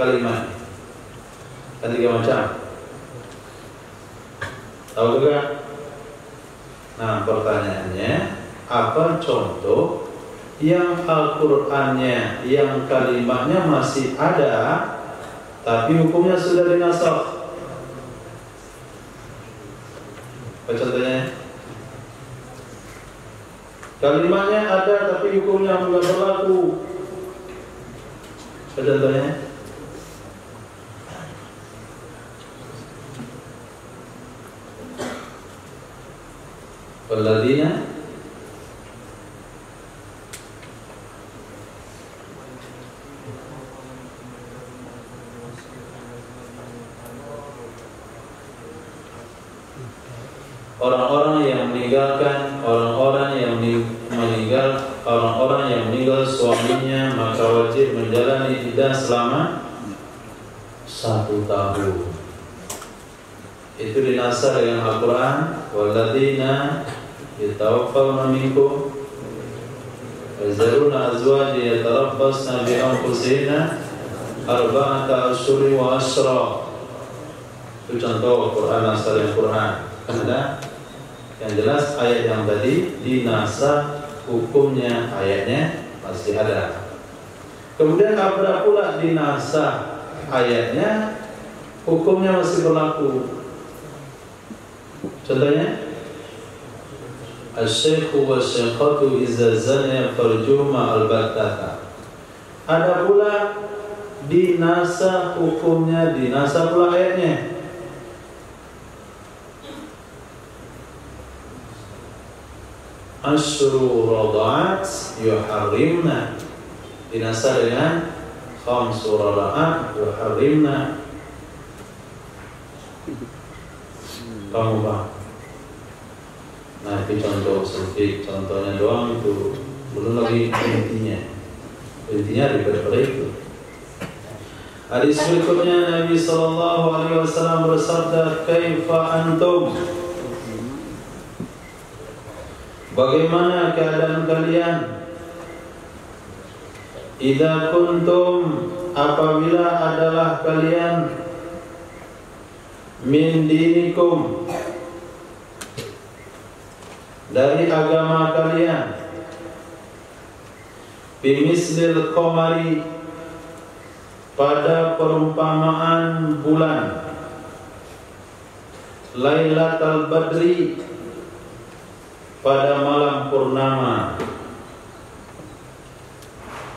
kalimatnya. Ada 3 macam. Tahu juga? Nah, pertanyaannya, apa contoh yang Al-Qur'annya, yang kalimatnya masih ada, tapi hukumnya sudah dinasakh. Apa contohnya? Kalimatnya ada tapi hukumnya tidak berlaku. Apa contohnya? Walladzina orang-orang yang meninggalkan orang-orang yang meninggal suaminya, maka wajib menjalani iddah selama 1 tahun. Itu dinasar dengan Al-Quran, walladzina yatawaffawna minkum yazaruna azwajan yatarabbasna bi anfusihinna arba'ata asyhurin wa asyra. Itu contoh Quran, nasar yang Quran. Ada yang jelas ayat yang tadi dinasar, hukumnya ayatnya masih ada. Kemudian ada pula dinasar ayatnya, hukumnya masih berlaku. Contohnya, asy-syaikhu wasy-syaikhatu idza zana farjuhuma al-battata. Ada pula dinasah hukumnya, dinasah pula ayatnya. Asyru rada'at yuharrimna, dinasah dengan khamsu rada'at yuharrimna. Kamu paham? Nah, itu contoh sedikit, contohnya doang, itu belum lagi intinya daripada itu. Hadis berikutnya Nabi sallallahu alaihi wasallam bersabda, "Kaifa antum?" Bagaimana keadaan kalian? Idza kuntum, apabila adalah kalian, min dinikum, dari agama kalian, bimislil qamari, pada perumpamaan bulan, Lailatul Badri, pada malam purnama,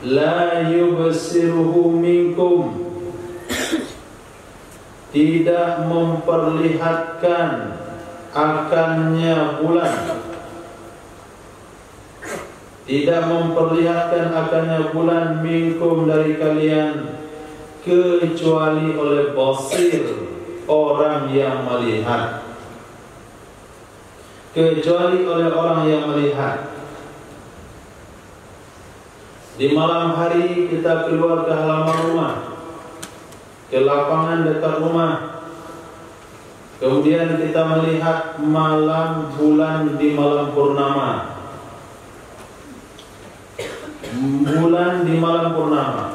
la yubsiruhu minkum, tidak memperlihatkan akannya bulan, tidak memperlihatkan akannya bulan, minkum, dari kalian, kecuali oleh basir, orang yang melihat, kecuali oleh orang yang melihat. Di malam hari kita keluar ke halaman rumah, ke lapangan dekat rumah, kemudian kita melihat malam bulan di malam purnama, bulan di malam purnama.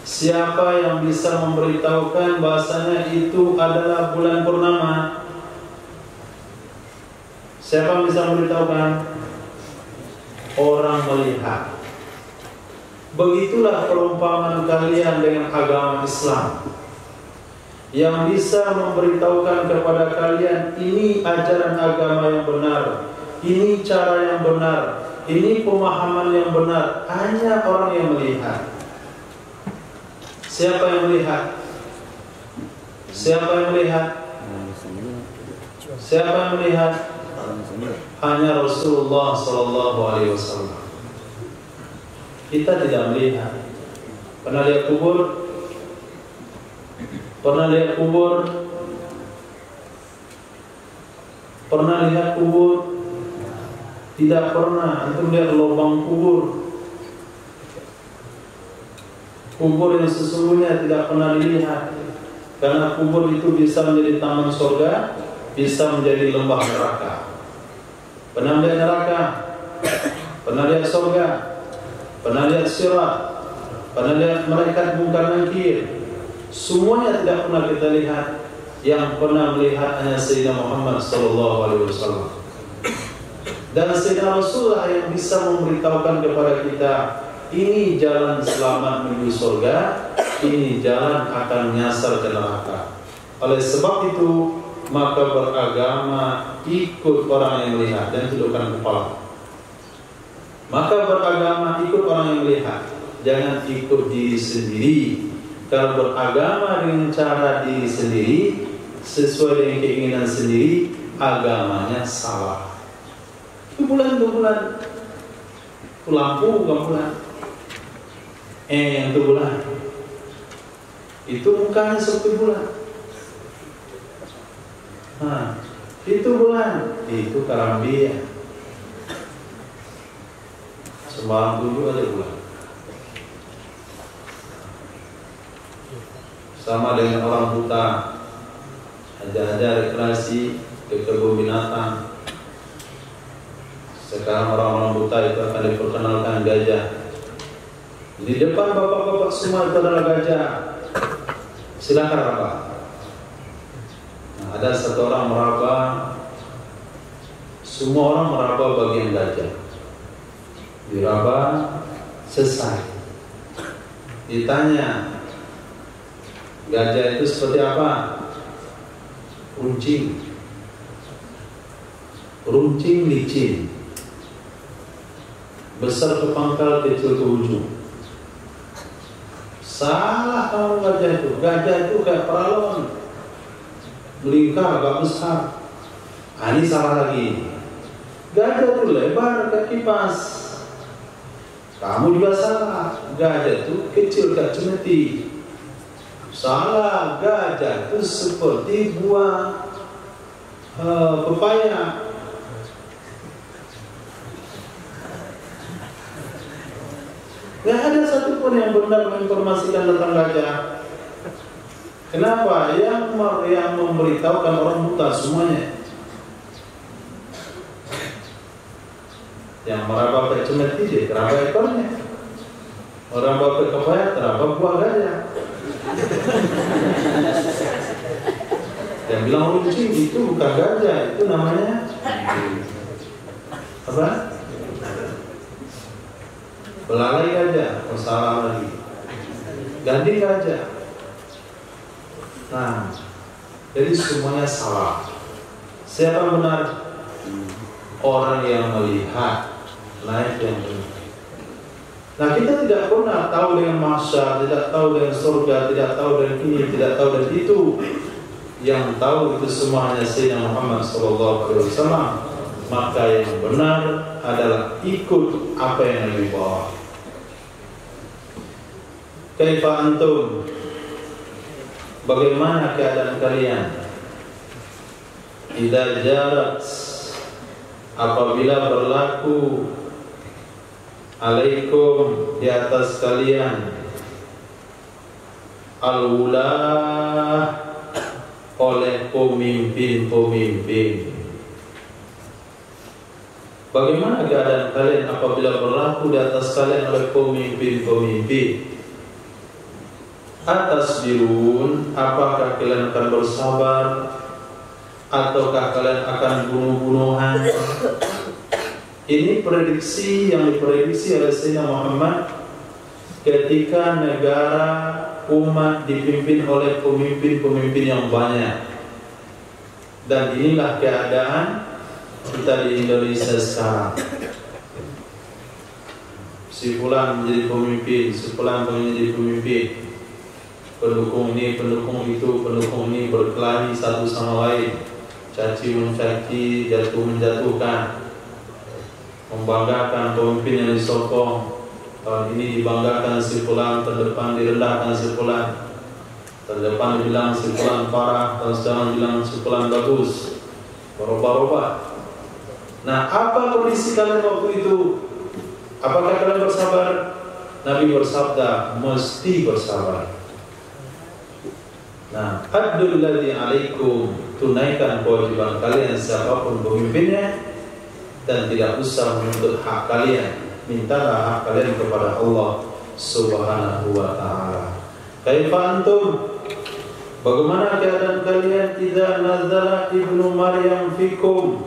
Siapa yang bisa memberitahukan bahasanya itu adalah bulan purnama? Siapa yang bisa memberitahukan? Orang melihat. Begitulah perumpamaan kalian dengan agama Islam. Yang bisa memberitahukan kepada kalian, ini ajaran agama yang benar, ini cara yang benar, ini pemahaman yang benar, hanya orang yang melihat. Siapa yang melihat? Siapa yang melihat? Siapa yang melihat? Hanya Rasulullah sallallahu alaihi wasallam. Kita tidak melihat. Pernah lihat kubur? Pernah lihat kubur? Pernah lihat kubur? Tidak pernah. Antum lihat lubang kubur. Kubur yang sesungguhnya tidak pernah dilihat. Karena kubur itu bisa menjadi taman surga, bisa menjadi lembah neraka. Pernah lihat neraka? Pernah lihat surga? Pernah lihat sirat? Pernah lihat malaikat mungkar nakir? Semuanya tidak pernah kita lihat. Yang pernah melihat hanya Sayyidina Muhammad sallallahu alaihi wasallam. Dan Sayyidina Rasulullah yang bisa memberitahukan kepada kita, ini jalan selamat menuju surga, ini jalan akan menyasar ke neraka. Oleh sebab itu, maka beragama ikut orang yang melihat dan tundukkan kepala. Maka beragama ikut orang yang melihat, jangan ikut diri sendiri. Kalau beragama dengan cara diri sendiri, sesuai dengan keinginan sendiri, agamanya salah. Itu bulan, itu lampu bukan bulan. Yang itu bulan. Itu mukanya seperti bulan. Nah, itu bulan, itu Karambia. Sembarang tunjuk aja bulan. Sama dengan orang buta, ajar-ajar rekreasi ke kebun binatang. Sekarang orang-orang buta itu akan diperkenalkan gajah. Di depan bapak-bapak semua itu adalah gajah. Silakan Bapak. Nah, ada satu orang meraba, semua orang meraba bagian gajah. Diraba, selesai. Ditanya, gajah itu seperti apa? Runcing. Runcing licin. Besar ke pangkal, kecil ke ujung. Salah kamu gajah itu. Gajah itu kayak peralon, melingkar, agak besar. Ini salah lagi. Gajah itu lebar kayak kipas. Kamu juga salah. Gajah itu kecil kayak cemeti. Salah. Gajah itu seperti buah pepaya. Gak ada satupun yang benar menginformasikan tentang gajah. Kenapa? Yang memberitahukan orang buta semuanya. Yang meraba ke cemeti dia teraba ekornya. Meraba ke pepaya teraba buah gajah. Yang bilang runcing itu bukan gajah, itu namanya apa? Belalai gajah, salah lagi. Gading gajah. Nah, jadi semuanya salah. Siapa yang benar? Orang yang melihat. Nah, itu yang benar. Nah, kita tidak pernah tahu dengan mahsyar, tidak tahu dengan surga, tidak tahu dengan ini, tidak tahu dengan itu. Yang tahu itu semuanya Sayyidina Muhammad SAW. Maka yang benar adalah ikut apa yang Nabi bawa. Kaifa antum? Bagaimana keadaan kalian? Idza jarat, apabila berlaku alaikum, di atas kalian, al-wulah, oleh pemimpin-pemimpin. Bagaimana keadaan kalian apabila berlaku di atas kalian oleh pemimpin-pemimpin? Atas birun, apakah kalian akan bersabar ataukah kalian akan bunuh-bunuhan? Ini prediksi yang diprediksi oleh Sayyidina Muhammad ketika negara umat dipimpin oleh pemimpin-pemimpin yang banyak. Dan inilah keadaan kita di Indonesia sekarang. Si fulan menjadi pemimpin, si fulan menjadi pemimpin. Pendukung ini, pendukung itu, pendukung ini berkelahi satu sama lain, caci mencaci, jatuh menjatuhkan, membanggakan pemimpin yang disokong. Tahun ini dibanggakan si fulan, terdepan direndahkan si fulan, terdepan dibilang si fulan parah, tahun sekarang bilang si fulan bagus, berubah-ubah. Nah, apa kondisi kalian waktu itu? Apakah kalian bersabar? Nabi bersabda, mesti bersabar. Nah, addul ladzi alaikum, tunaikan kewajiban kalian siapapun pemimpinnya, dan tidak usah menuntut hak kalian. Mintalah hak kalian kepada Allah Subhanahu wa ta'ala. Kaifa antum? Bagaimana keadaan kalian idza nazala ibnu Maryam fikum?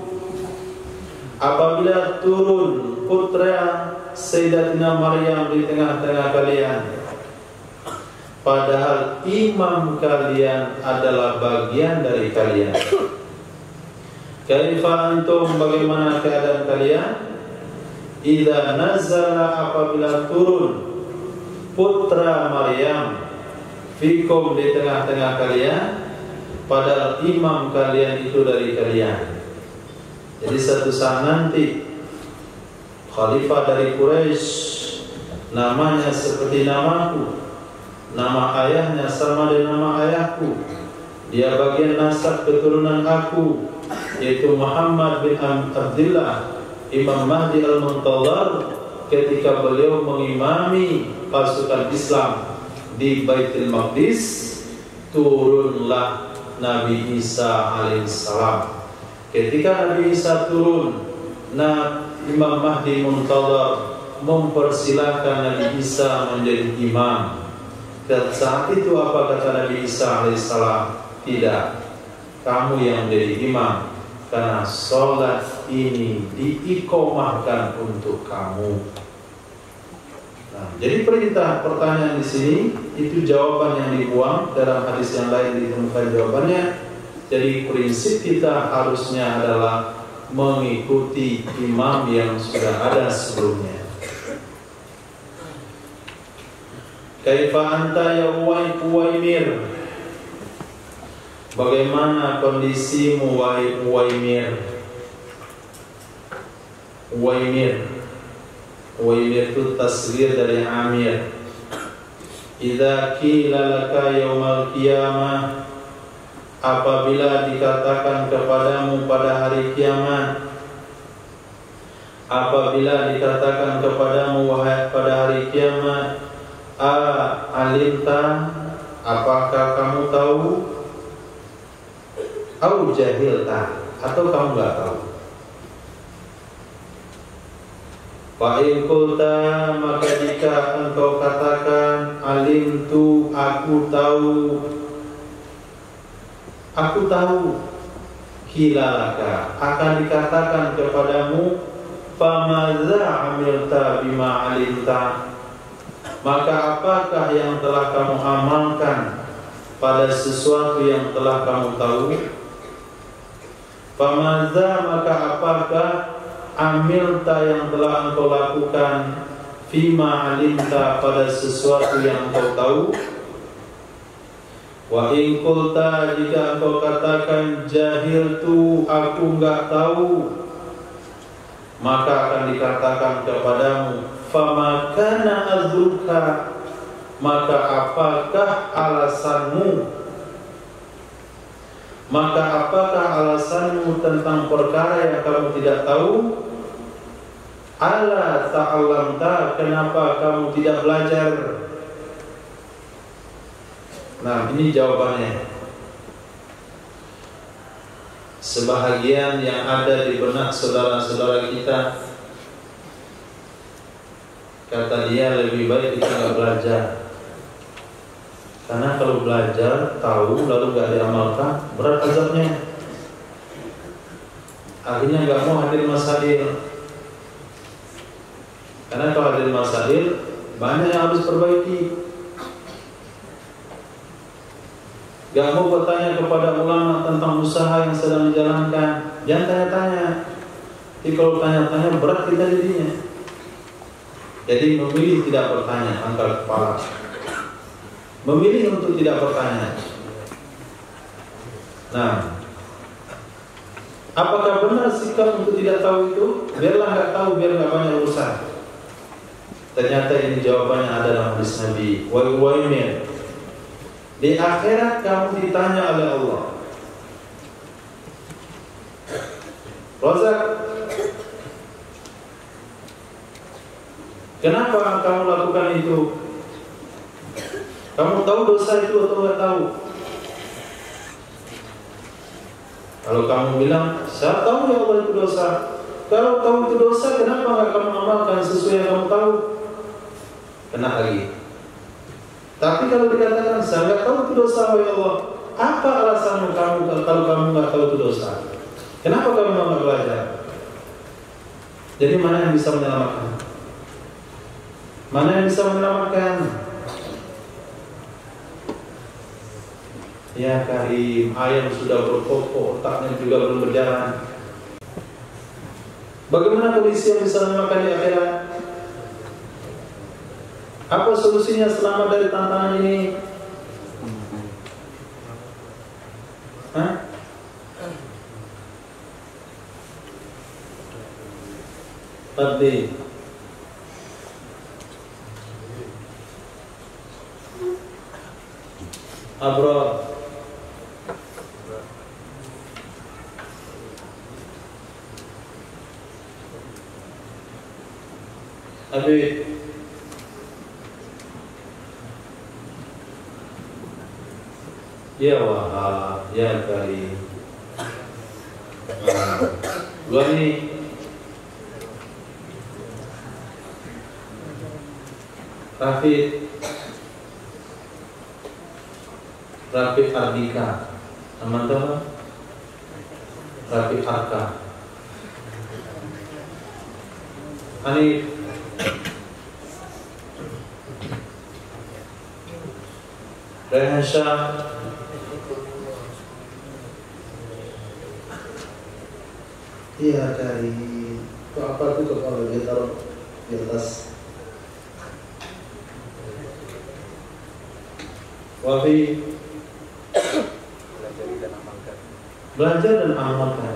Apabila turun putra Sayyidatina Maryam di tengah-tengah kalian. padahal imam kalian adalah bagian dari kalian. Kaifa antum, bagaimana keadaan kalian? Idza nazala, apabila turun putra Maryam fikum, di tengah-tengah kalian, padahal imam kalian itu dari kalian. Jadi satu saat nanti khalifah dari Quraisy, namanya seperti namaku, nama ayahnya sama dengan nama ayahku, dia bagian nasab keturunan aku, yaitu Muhammad bin Abdullah Imam Mahdi Al-Muntadhar. Ketika beliau mengimami pasukan Islam di Baitul Maqdis, turunlah Nabi Isa alaihissalam. Ketika Nabi Isa turun, Imam Mahdi Muntadhar mempersilahkan Nabi Isa menjadi imam. Dan saat itu apa kata Nabi Isa alaihissalam? Tidak, kamu yang menjadi imam, karena sholat ini diiqomahkan untuk kamu. Nah, jadi pertanyaan di sini itu jawaban yang dibuang, dalam hadis yang lain ditemukan jawabannya. Jadi prinsip kita harusnya adalah mengikuti imam yang sudah ada sebelumnya. Kaifa anta ya Uwaimir, bagaimana kondisimu wahai Uwaimir? Uwaimir itu tasghir dari Amir. Idza qila laka yaumal qiyamah, apabila dikatakan kepadamu pada hari kiamat, apabila dikatakan kepadamu wahai pada hari kiamat, alimta, apakah kamu tahu? Au jahilta, atau kamu enggak tahu? Fa in qulta, maka jika engkau katakan alimtu, aku tahu, kilalaka, akan dikatakan kepadamu, famadza amilta bima alimta, maka apakah yang telah kamu amalkan pada sesuatu yang telah kamu tahu? Famadza, maka apakah amilta yang telah engkau lakukan, fima alimta, pada sesuatu yang engkau tahu? Wa in qulta, jika engkau katakan jahiltu, aku enggak tahu, maka akan dikatakan kepadamu, fama kana azruka, maka apakah alasanmu? Maka apakah alasanmu tentang perkara yang kamu tidak tahu? Ala ta'allamta, kenapa kamu tidak belajar? Nah, ini jawabannya. Sebahagian yang ada di benak saudara-saudara kita, kata dia lebih baik kita nggak belajar. Karena kalau belajar, tahu, lalu nggak diamalkan, berat azabnya. Akhirnya nggak mau hadir masail. Karena kalau hadir masail, banyak yang harus perbaiki. Gak mau bertanya kepada ulama tentang usaha yang sedang dijalankan, jangan tanya-tanya. Jadi kalau tanya-tanya berat kita jadinya. Jadi memilih tidak bertanya, angkat kepala. Memilih untuk tidak bertanya. Nah, apakah benar sikap untuk tidak tahu itu? Biarlah nggak tahu, biar nggak banyak urusan. Ternyata ini jawabannya ada dalam hadis Nabi. Uwaimir, di akhirat kamu ditanya oleh Allah, Razak, kenapa kamu lakukan itu? Kamu tahu dosa itu atau enggak tahu? Kalau kamu bilang, saya tahu ya Allah itu dosa. Kalau tahu itu dosa, kenapa enggak kamu amalkan sesuai yang kamu tahu? Kena lagi. Tapi kalau dikatakan, saya enggak tahu itu dosa ya Allah, apa alasanmu kamu kalau kamu enggak tahu itu dosa? Kenapa kamu enggak belajar? Jadi mana yang bisa menyelamatkan? Mana yang bisa menyelamatkan? Ya Karim, ayam sudah berkokok, otaknya juga belum berjalan. Bagaimana kondisi yang bisa memakan di akhirat? Apa solusinya selamat dari tantangan ini? Hah? Fadli. Abrar. Abi. Ya Wahab, ya Karim. Gua nih Rafiq Ardika, teman-teman. Rafiq Arka, Hanif, Rehan Syah, iya dari itu apa tuh kalau dia taruh di atas Wafi, belajar dan amalkan.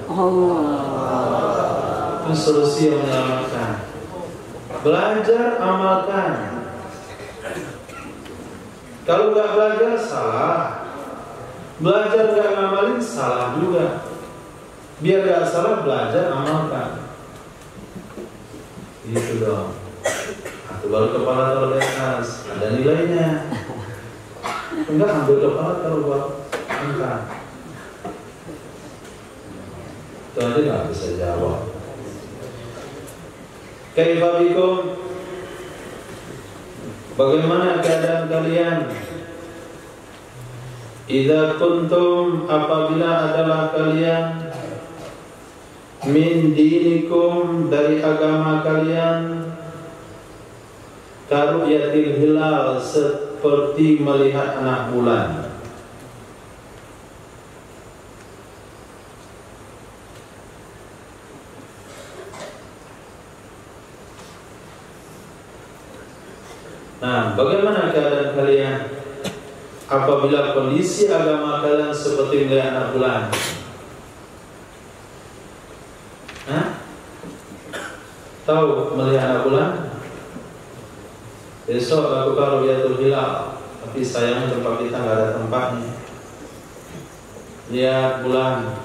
Itu solusi yang menyelamatkan. Belajar, amalkan. Kalau nggak belajar salah, belajar nggak ngamalin salah juga. Biar nggak salah, belajar, amalkan. Itu dong. Atau baru kepala taruh di atas, ada nilainya. Enggak, ambil kepala taruh bawah, angkat. Itu aja nggak bisa jawab. Kaifa bikum? Bagaimana keadaan kalian? Idza kuntum, apabila adalah kalian, min dinikum, dari agama kalian, karu'yatil hilal, seperti melihat anak bulan. Nah, bagaimana keadaan kalian apabila kondisi agama kalian seperti melihat anak bulan? Hah? Tahu melihat anak bulan? Besok lakukan ru'yatul hilal, tapi sayang tempat kita nggak ada tempatnya. Lihat bulan,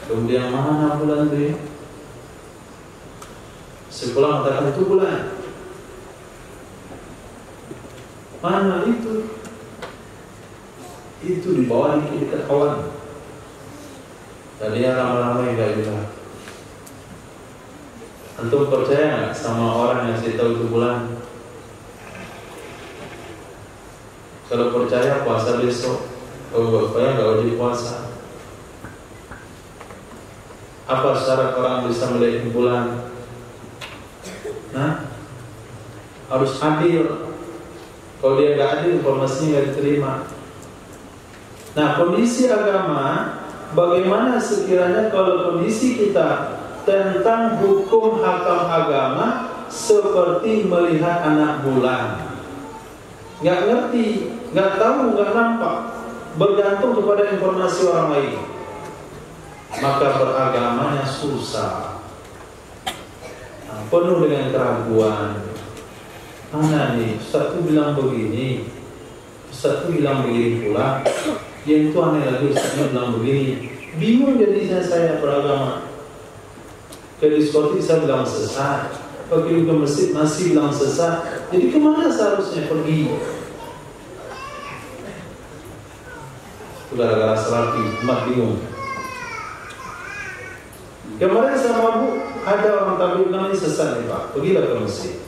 kemudian mana bulan itu? Sepulang katakan itu bulan. Mana itu? Itu di bawah di dekat awan. Dan dia lama-lama yang gak juga. Antum percaya gak sama orang yang kasih tahu itu bulan? Kalau percaya puasa besok. Kalau percaya gak wajib puasa. Apa syarat orang bisa melihat bulan? Nah, harus adil. Kalau dia nggak adil, informasinya nggak diterima. Nah, kondisi agama, bagaimana sekiranya kalau kondisi kita tentang hukum hakam agama seperti melihat anak bulan? Nggak ngerti, nggak tahu, nggak nampak, bergantung kepada informasi orang lain, maka beragamanya susah, penuh dengan keraguan. Mana nih, Ustaz itu bilang begini, Ustaz itu bilang begini pula, yang itu aneh lagi, Ustaznya bilang begini. Bingung jadinya saya beragama. Ke diskotik saya bilang sesat, pergi ke masjid masih bilang sesat. Jadi kemana seharusnya pergi? Itu gara-gara serapi, umat bingung. Kemarin sama Bu, ada orang tabligh bilang ini sesat nih Pak, pergilah ke masjid.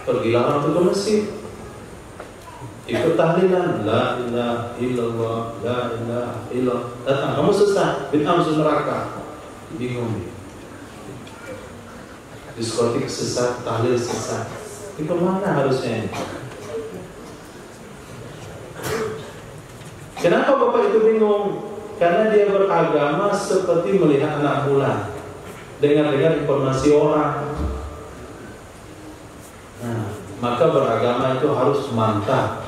Pergilah orang itu ke masjid, ikut tahlilan, la ilaha illallah, la ilaha illallah. Datang, kamu sesat, bid'ah masuk neraka. Bingung. Diskotik sesat, tahlil sesat. Itu mana harusnya ini? Kenapa bapak itu bingung? Karena dia beragama seperti melihat anak bulan, dengar-dengar informasi orang. Nah, maka beragama itu harus mantap.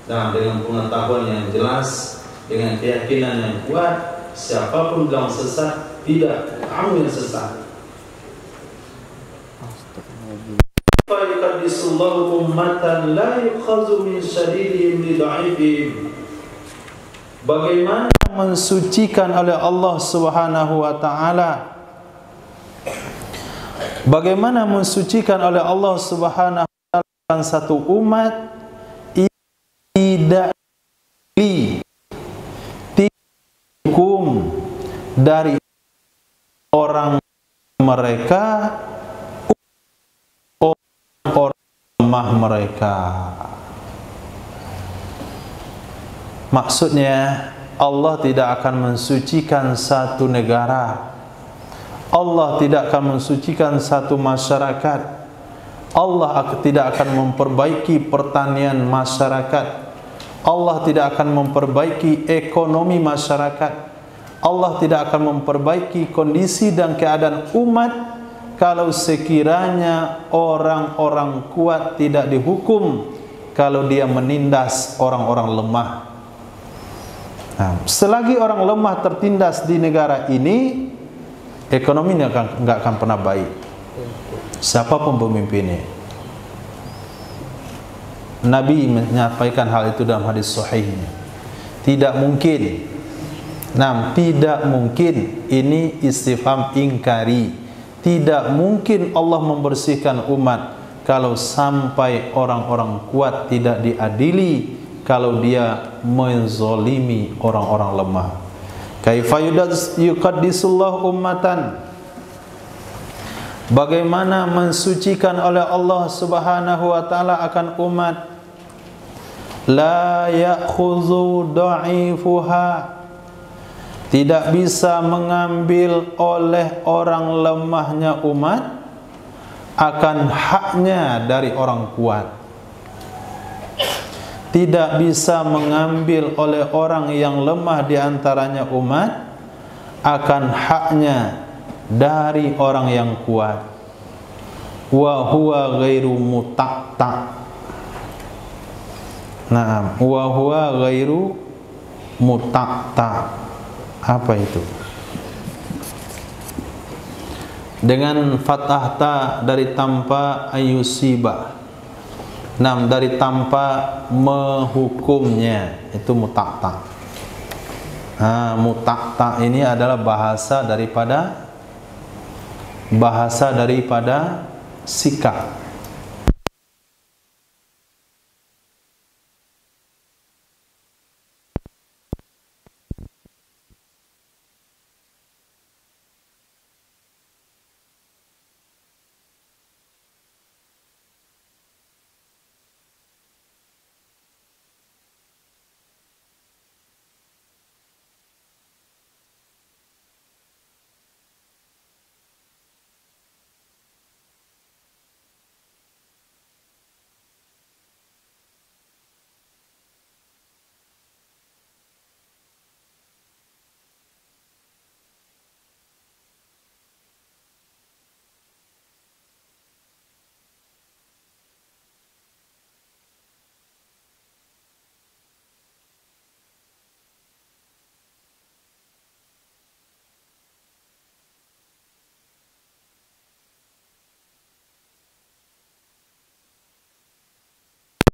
Nah, dengan pengetahuan yang jelas, dengan keyakinan yang kuat, siapapun bilang sesat, tidak, kamu yang sesat. Fayuqaddisullahu ummatan la yukhazu min syadidihim li dha'ifihim. Bagaimana mensucikan oleh Allah Subhanahu wa taala? Bagaimana mensucikan oleh Allah Subhanahu wa taala satu umat tidak hukum dari orang mereka, orang lemah mereka. Maksudnya Allah tidak akan mensucikan satu negara, Allah tidak akan mensucikan satu masyarakat, Allah tidak akan memperbaiki pertanian masyarakat, Allah tidak akan memperbaiki ekonomi masyarakat, Allah tidak akan memperbaiki kondisi dan keadaan umat kalau sekiranya orang-orang kuat tidak dihukum kalau dia menindas orang-orang lemah. Nah, selagi orang lemah tertindas di negara ini, ekonominya nggak akan pernah baik. Siapapun pemimpinnya. Nabi menyampaikan hal itu dalam hadis sahihnya. Tidak mungkin. Nah, tidak mungkin, ini istifham ingkari. Tidak mungkin Allah membersihkan umat kalau sampai orang-orang kuat tidak diadili, kalau dia menzolimi orang-orang lemah. Kaifa yuqaddisullahu ummatan, bagaimana mensucikan oleh Allah Subhanahu wa taala akan umat, la ya'khudhu dha'ifuha, tidak bisa mengambil oleh orang lemahnya umat akan haknya dari orang kuat. Tidak bisa mengambil oleh orang yang lemah di antaranya umat akan haknya dari orang yang kuat. Wa huwa ghairu mutaqta. Naam, wa huwa ghairu mutaqta. Apa itu? Dengan fathah ta dari tanpa ayusiba. Nam, dari tanpa menghukumnya, itu mutaqta. Mutaqta ini adalah bahasa daripada sikap.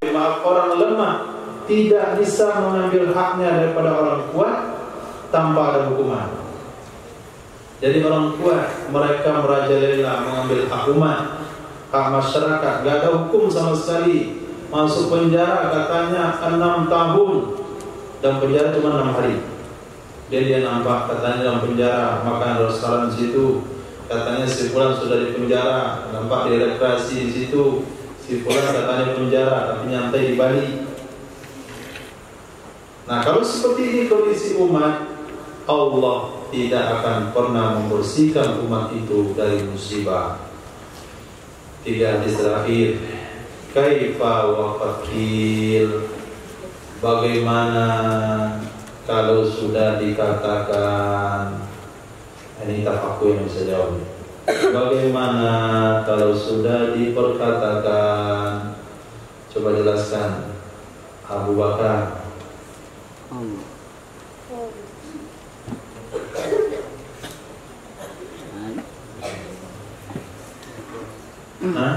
Maaf, orang lemah tidak bisa mengambil haknya daripada orang kuat tanpa ada hukuman. Jadi orang kuat mereka merajalela mengambil hak umat, hak masyarakat, gak ada hukum sama sekali. Masuk penjara katanya 6 tahun dan penjara cuma 6 hari. Dia nampak katanya dalam penjara, makan restoran di situ. Katanya si fulan sudah di penjara, nampak di rekreasi di situ. Si fulan katanya penjara tapi nyantai di Bali. Nah, kalau seperti ini kondisi umat, Allah tidak akan pernah membersihkan umat itu dari musibah. 3 hadis terakhir. Kaifa wa fakil, bagaimana kalau sudah dikatakan, ini tafakur yang bisa jawab. Bagaimana kalau sudah diperkatakan? Coba jelaskan, Abu Bakar. Hah?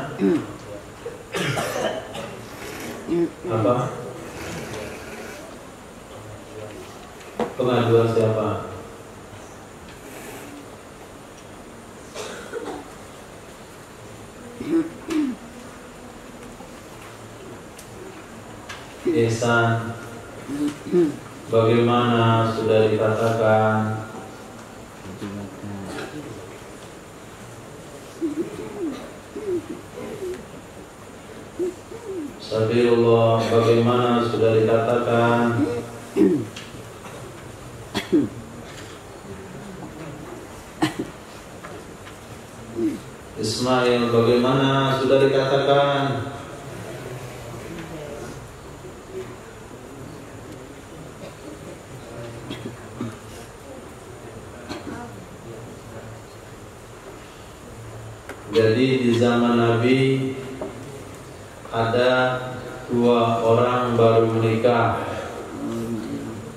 Apa? Pengaduan siapa? Ihsan. Bagaimana sudah dikatakan? Sabilullah, bagaimana sudah dikatakan? Ismail, bagaimana sudah dikatakan? Jadi di zaman Nabi ada 2 orang baru menikah,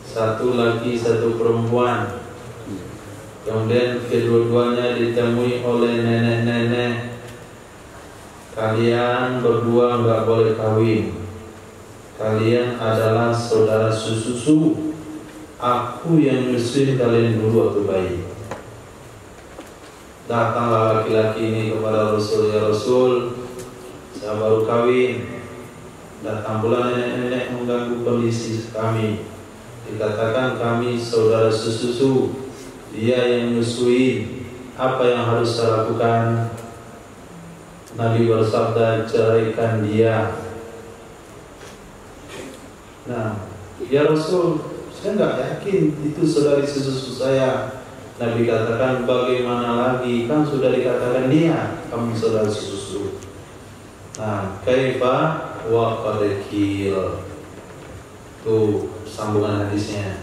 1 laki 1 perempuan. Kemudian kedua-duanya ditemui oleh nenek-nenek. Kalian berdua nggak boleh kawin. Kalian adalah saudara susu. Aku yang nyusuin kalian dulu waktu bayi. Datanglah laki-laki ini kepada Rasul, ya Rasul, saya baru kawin. Datang pula nenek-nenek mengganggu kondisi kami. Dikatakan kami saudara susu. Dia yang nyusuin. Apa yang harus saya lakukan? Nabi bersabda, ceraikan dia. Nah, ya Rasul, saya nggak yakin itu saudari susu saya. Nabi katakan, bagaimana lagi, kan sudah dikatakan dia kamu saudara susu. Nah, kaifa wa qadkil. Tuh sambungan hadisnya.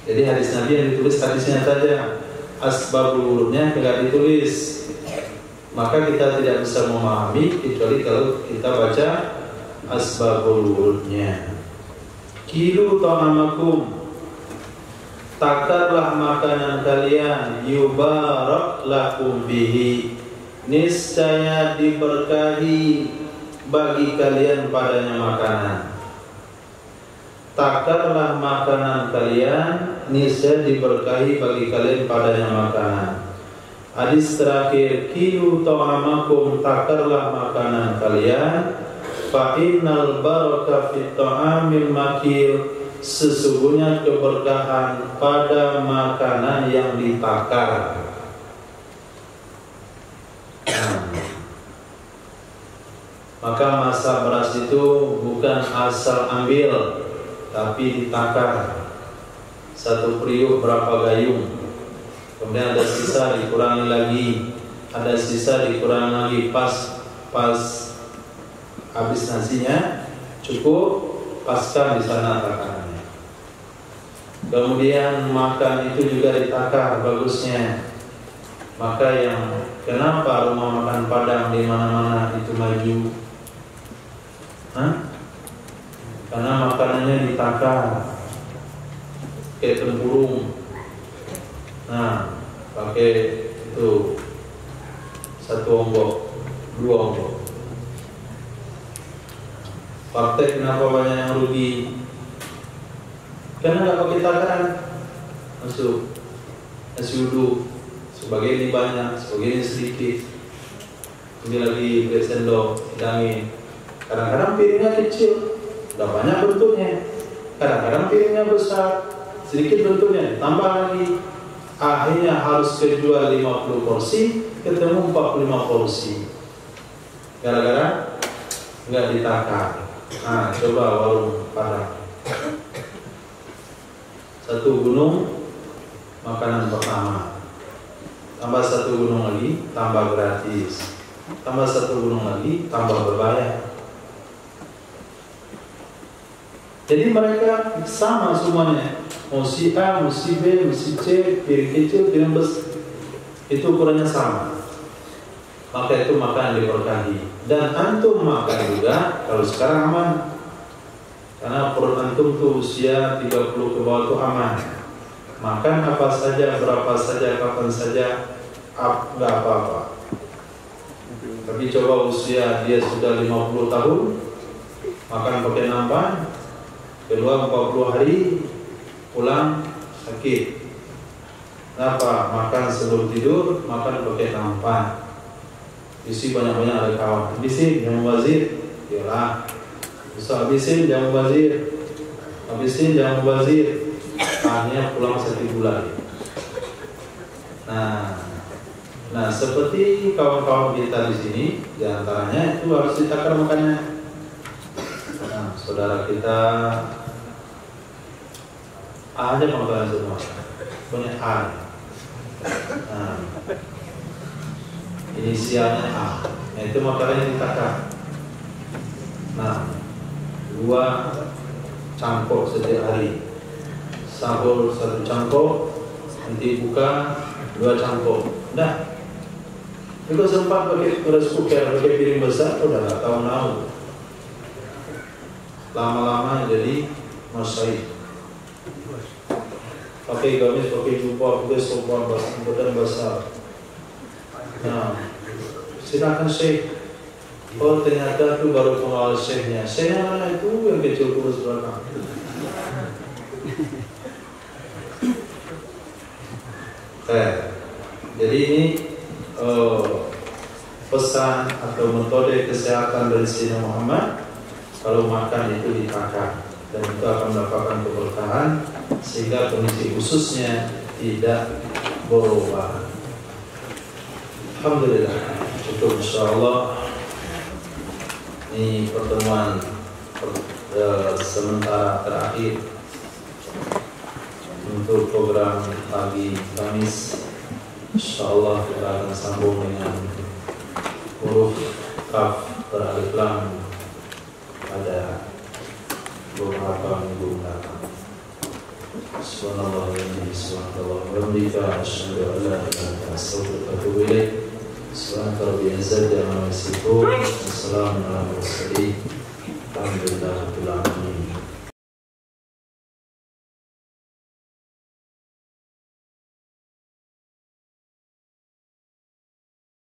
Jadi hadis Nabi yang ditulis hadisnya saja, asbabul wurudnya tidak ditulis. Maka kita tidak bisa memahami kecuali kalau kita baca asbabul wurudnya. Kilu ta'amakum, takarlah makanan kalian, yubarak lakum bihi, niscaya diberkahi bagi kalian padanya makanan. Takarlah makanan kalian, niscaya diberkahi bagi kalian padanya makanan. Hadis terakhir, kilu ta'amakum, takarlah makanan kalian, fa innal baraka fit ta'amil makil, sesungguhnya keberkahan pada makanan yang ditakar. Maka masa beras itu bukan asal ambil, tapi ditakar. 1 periuk berapa gayung, kemudian ada sisa dikurangi lagi, ada sisa dikurangi lagi, pas habis nasinya cukup, paskan di sana takarannya. Kemudian makan itu juga ditakar bagusnya. Maka yang kenapa rumah makan Padang di mana-mana itu maju? Karena makanannya ditakar, kayak tempurung. Nah, pakai itu 1 onggok, 2 onggok. Praktek kenapa banyak yang rugi? Karena nggak pakai takaran. Masuk nasi uduk, sebagian ini banyak, sebagian ini sedikit. Ini lagi pakai sendok, hidangin. Kadang-kadang piringnya kecil, udah banyak bentuknya. Kadang-kadang piringnya besar, sedikit bentuknya, tambah lagi. Akhirnya harus kejual 50 porsi, ketemu 45 porsi. Gara-gara nggak ditakar. Nah, coba warung Padang. 1 gunung makanan pertama, tambah 1 gunung lagi, tambah gratis, tambah 1 gunung lagi, tambah berbayar. Jadi mereka sama semuanya. Mau si A, mau si B, mau si C, piring kecil, piring besar, itu ukurannya sama. Maka itu makan diberkahi. Dan antum makan juga kalau sekarang aman. Karena perut antum tuh usia 30 ke bawah itu aman. Makan apa saja, berapa saja, kapan saja, nggak apa-apa. Tapi coba usia dia sudah 50 tahun, makan pakai nampan, keluar 40 hari, pulang sakit. Kenapa? Makan sebelum tidur, makan pakai nampan. Isi banyak-banyak ada kawan. Habisin, jangan mubazir. Yalah. Bisa habisin, jangan mubazir. Habisin, jangan mubazir. Akhirnya pulang sakit gula. Nah, seperti kawan-kawan kita di sini, diantaranya itu harus ditakar makannya. Nah, saudara kita ada makanan semua, punya A. Nah, inisialnya A. Nah, itu makanannya ditakar. Nah, 2 cangkok setiap hari. Sahur 1 cangkok, nanti buka 2 cangkok. Nah, itu sempat pakai rice cooker, pakai piring besar, udah nggak tahu. Lama-lama jadi masaid. Pakai gamis, pakai jubah, pakai sopan, badan besar. Nah, silakan Syekh. Oh ternyata itu baru pengawal Syekhnya. Syekhnya mana itu yang kecil kurus belakang. Jadi ini pesan atau metode kesehatan dari Sayyidina Muhammad. Kalau makan itu ditakar dan itu akan mendapatkan keberkahan sehingga kondisi khususnya tidak berubah. Alhamdulillah, cukup insyaallah. Ini pertemuan sementara terakhir untuk program pagi Kamis. Insyaallah kita akan sambung dengan huruf kaf beralif lam pada beberapa minggu mendatang. Subhanallah wa bihamdihi asyhadu an la ilaha illa anta astaghfiruka wa atubu ilaik. Subhanaka rabbil izzati amma yasifun. Wassalamu ala mursalin. Alhamdulillah.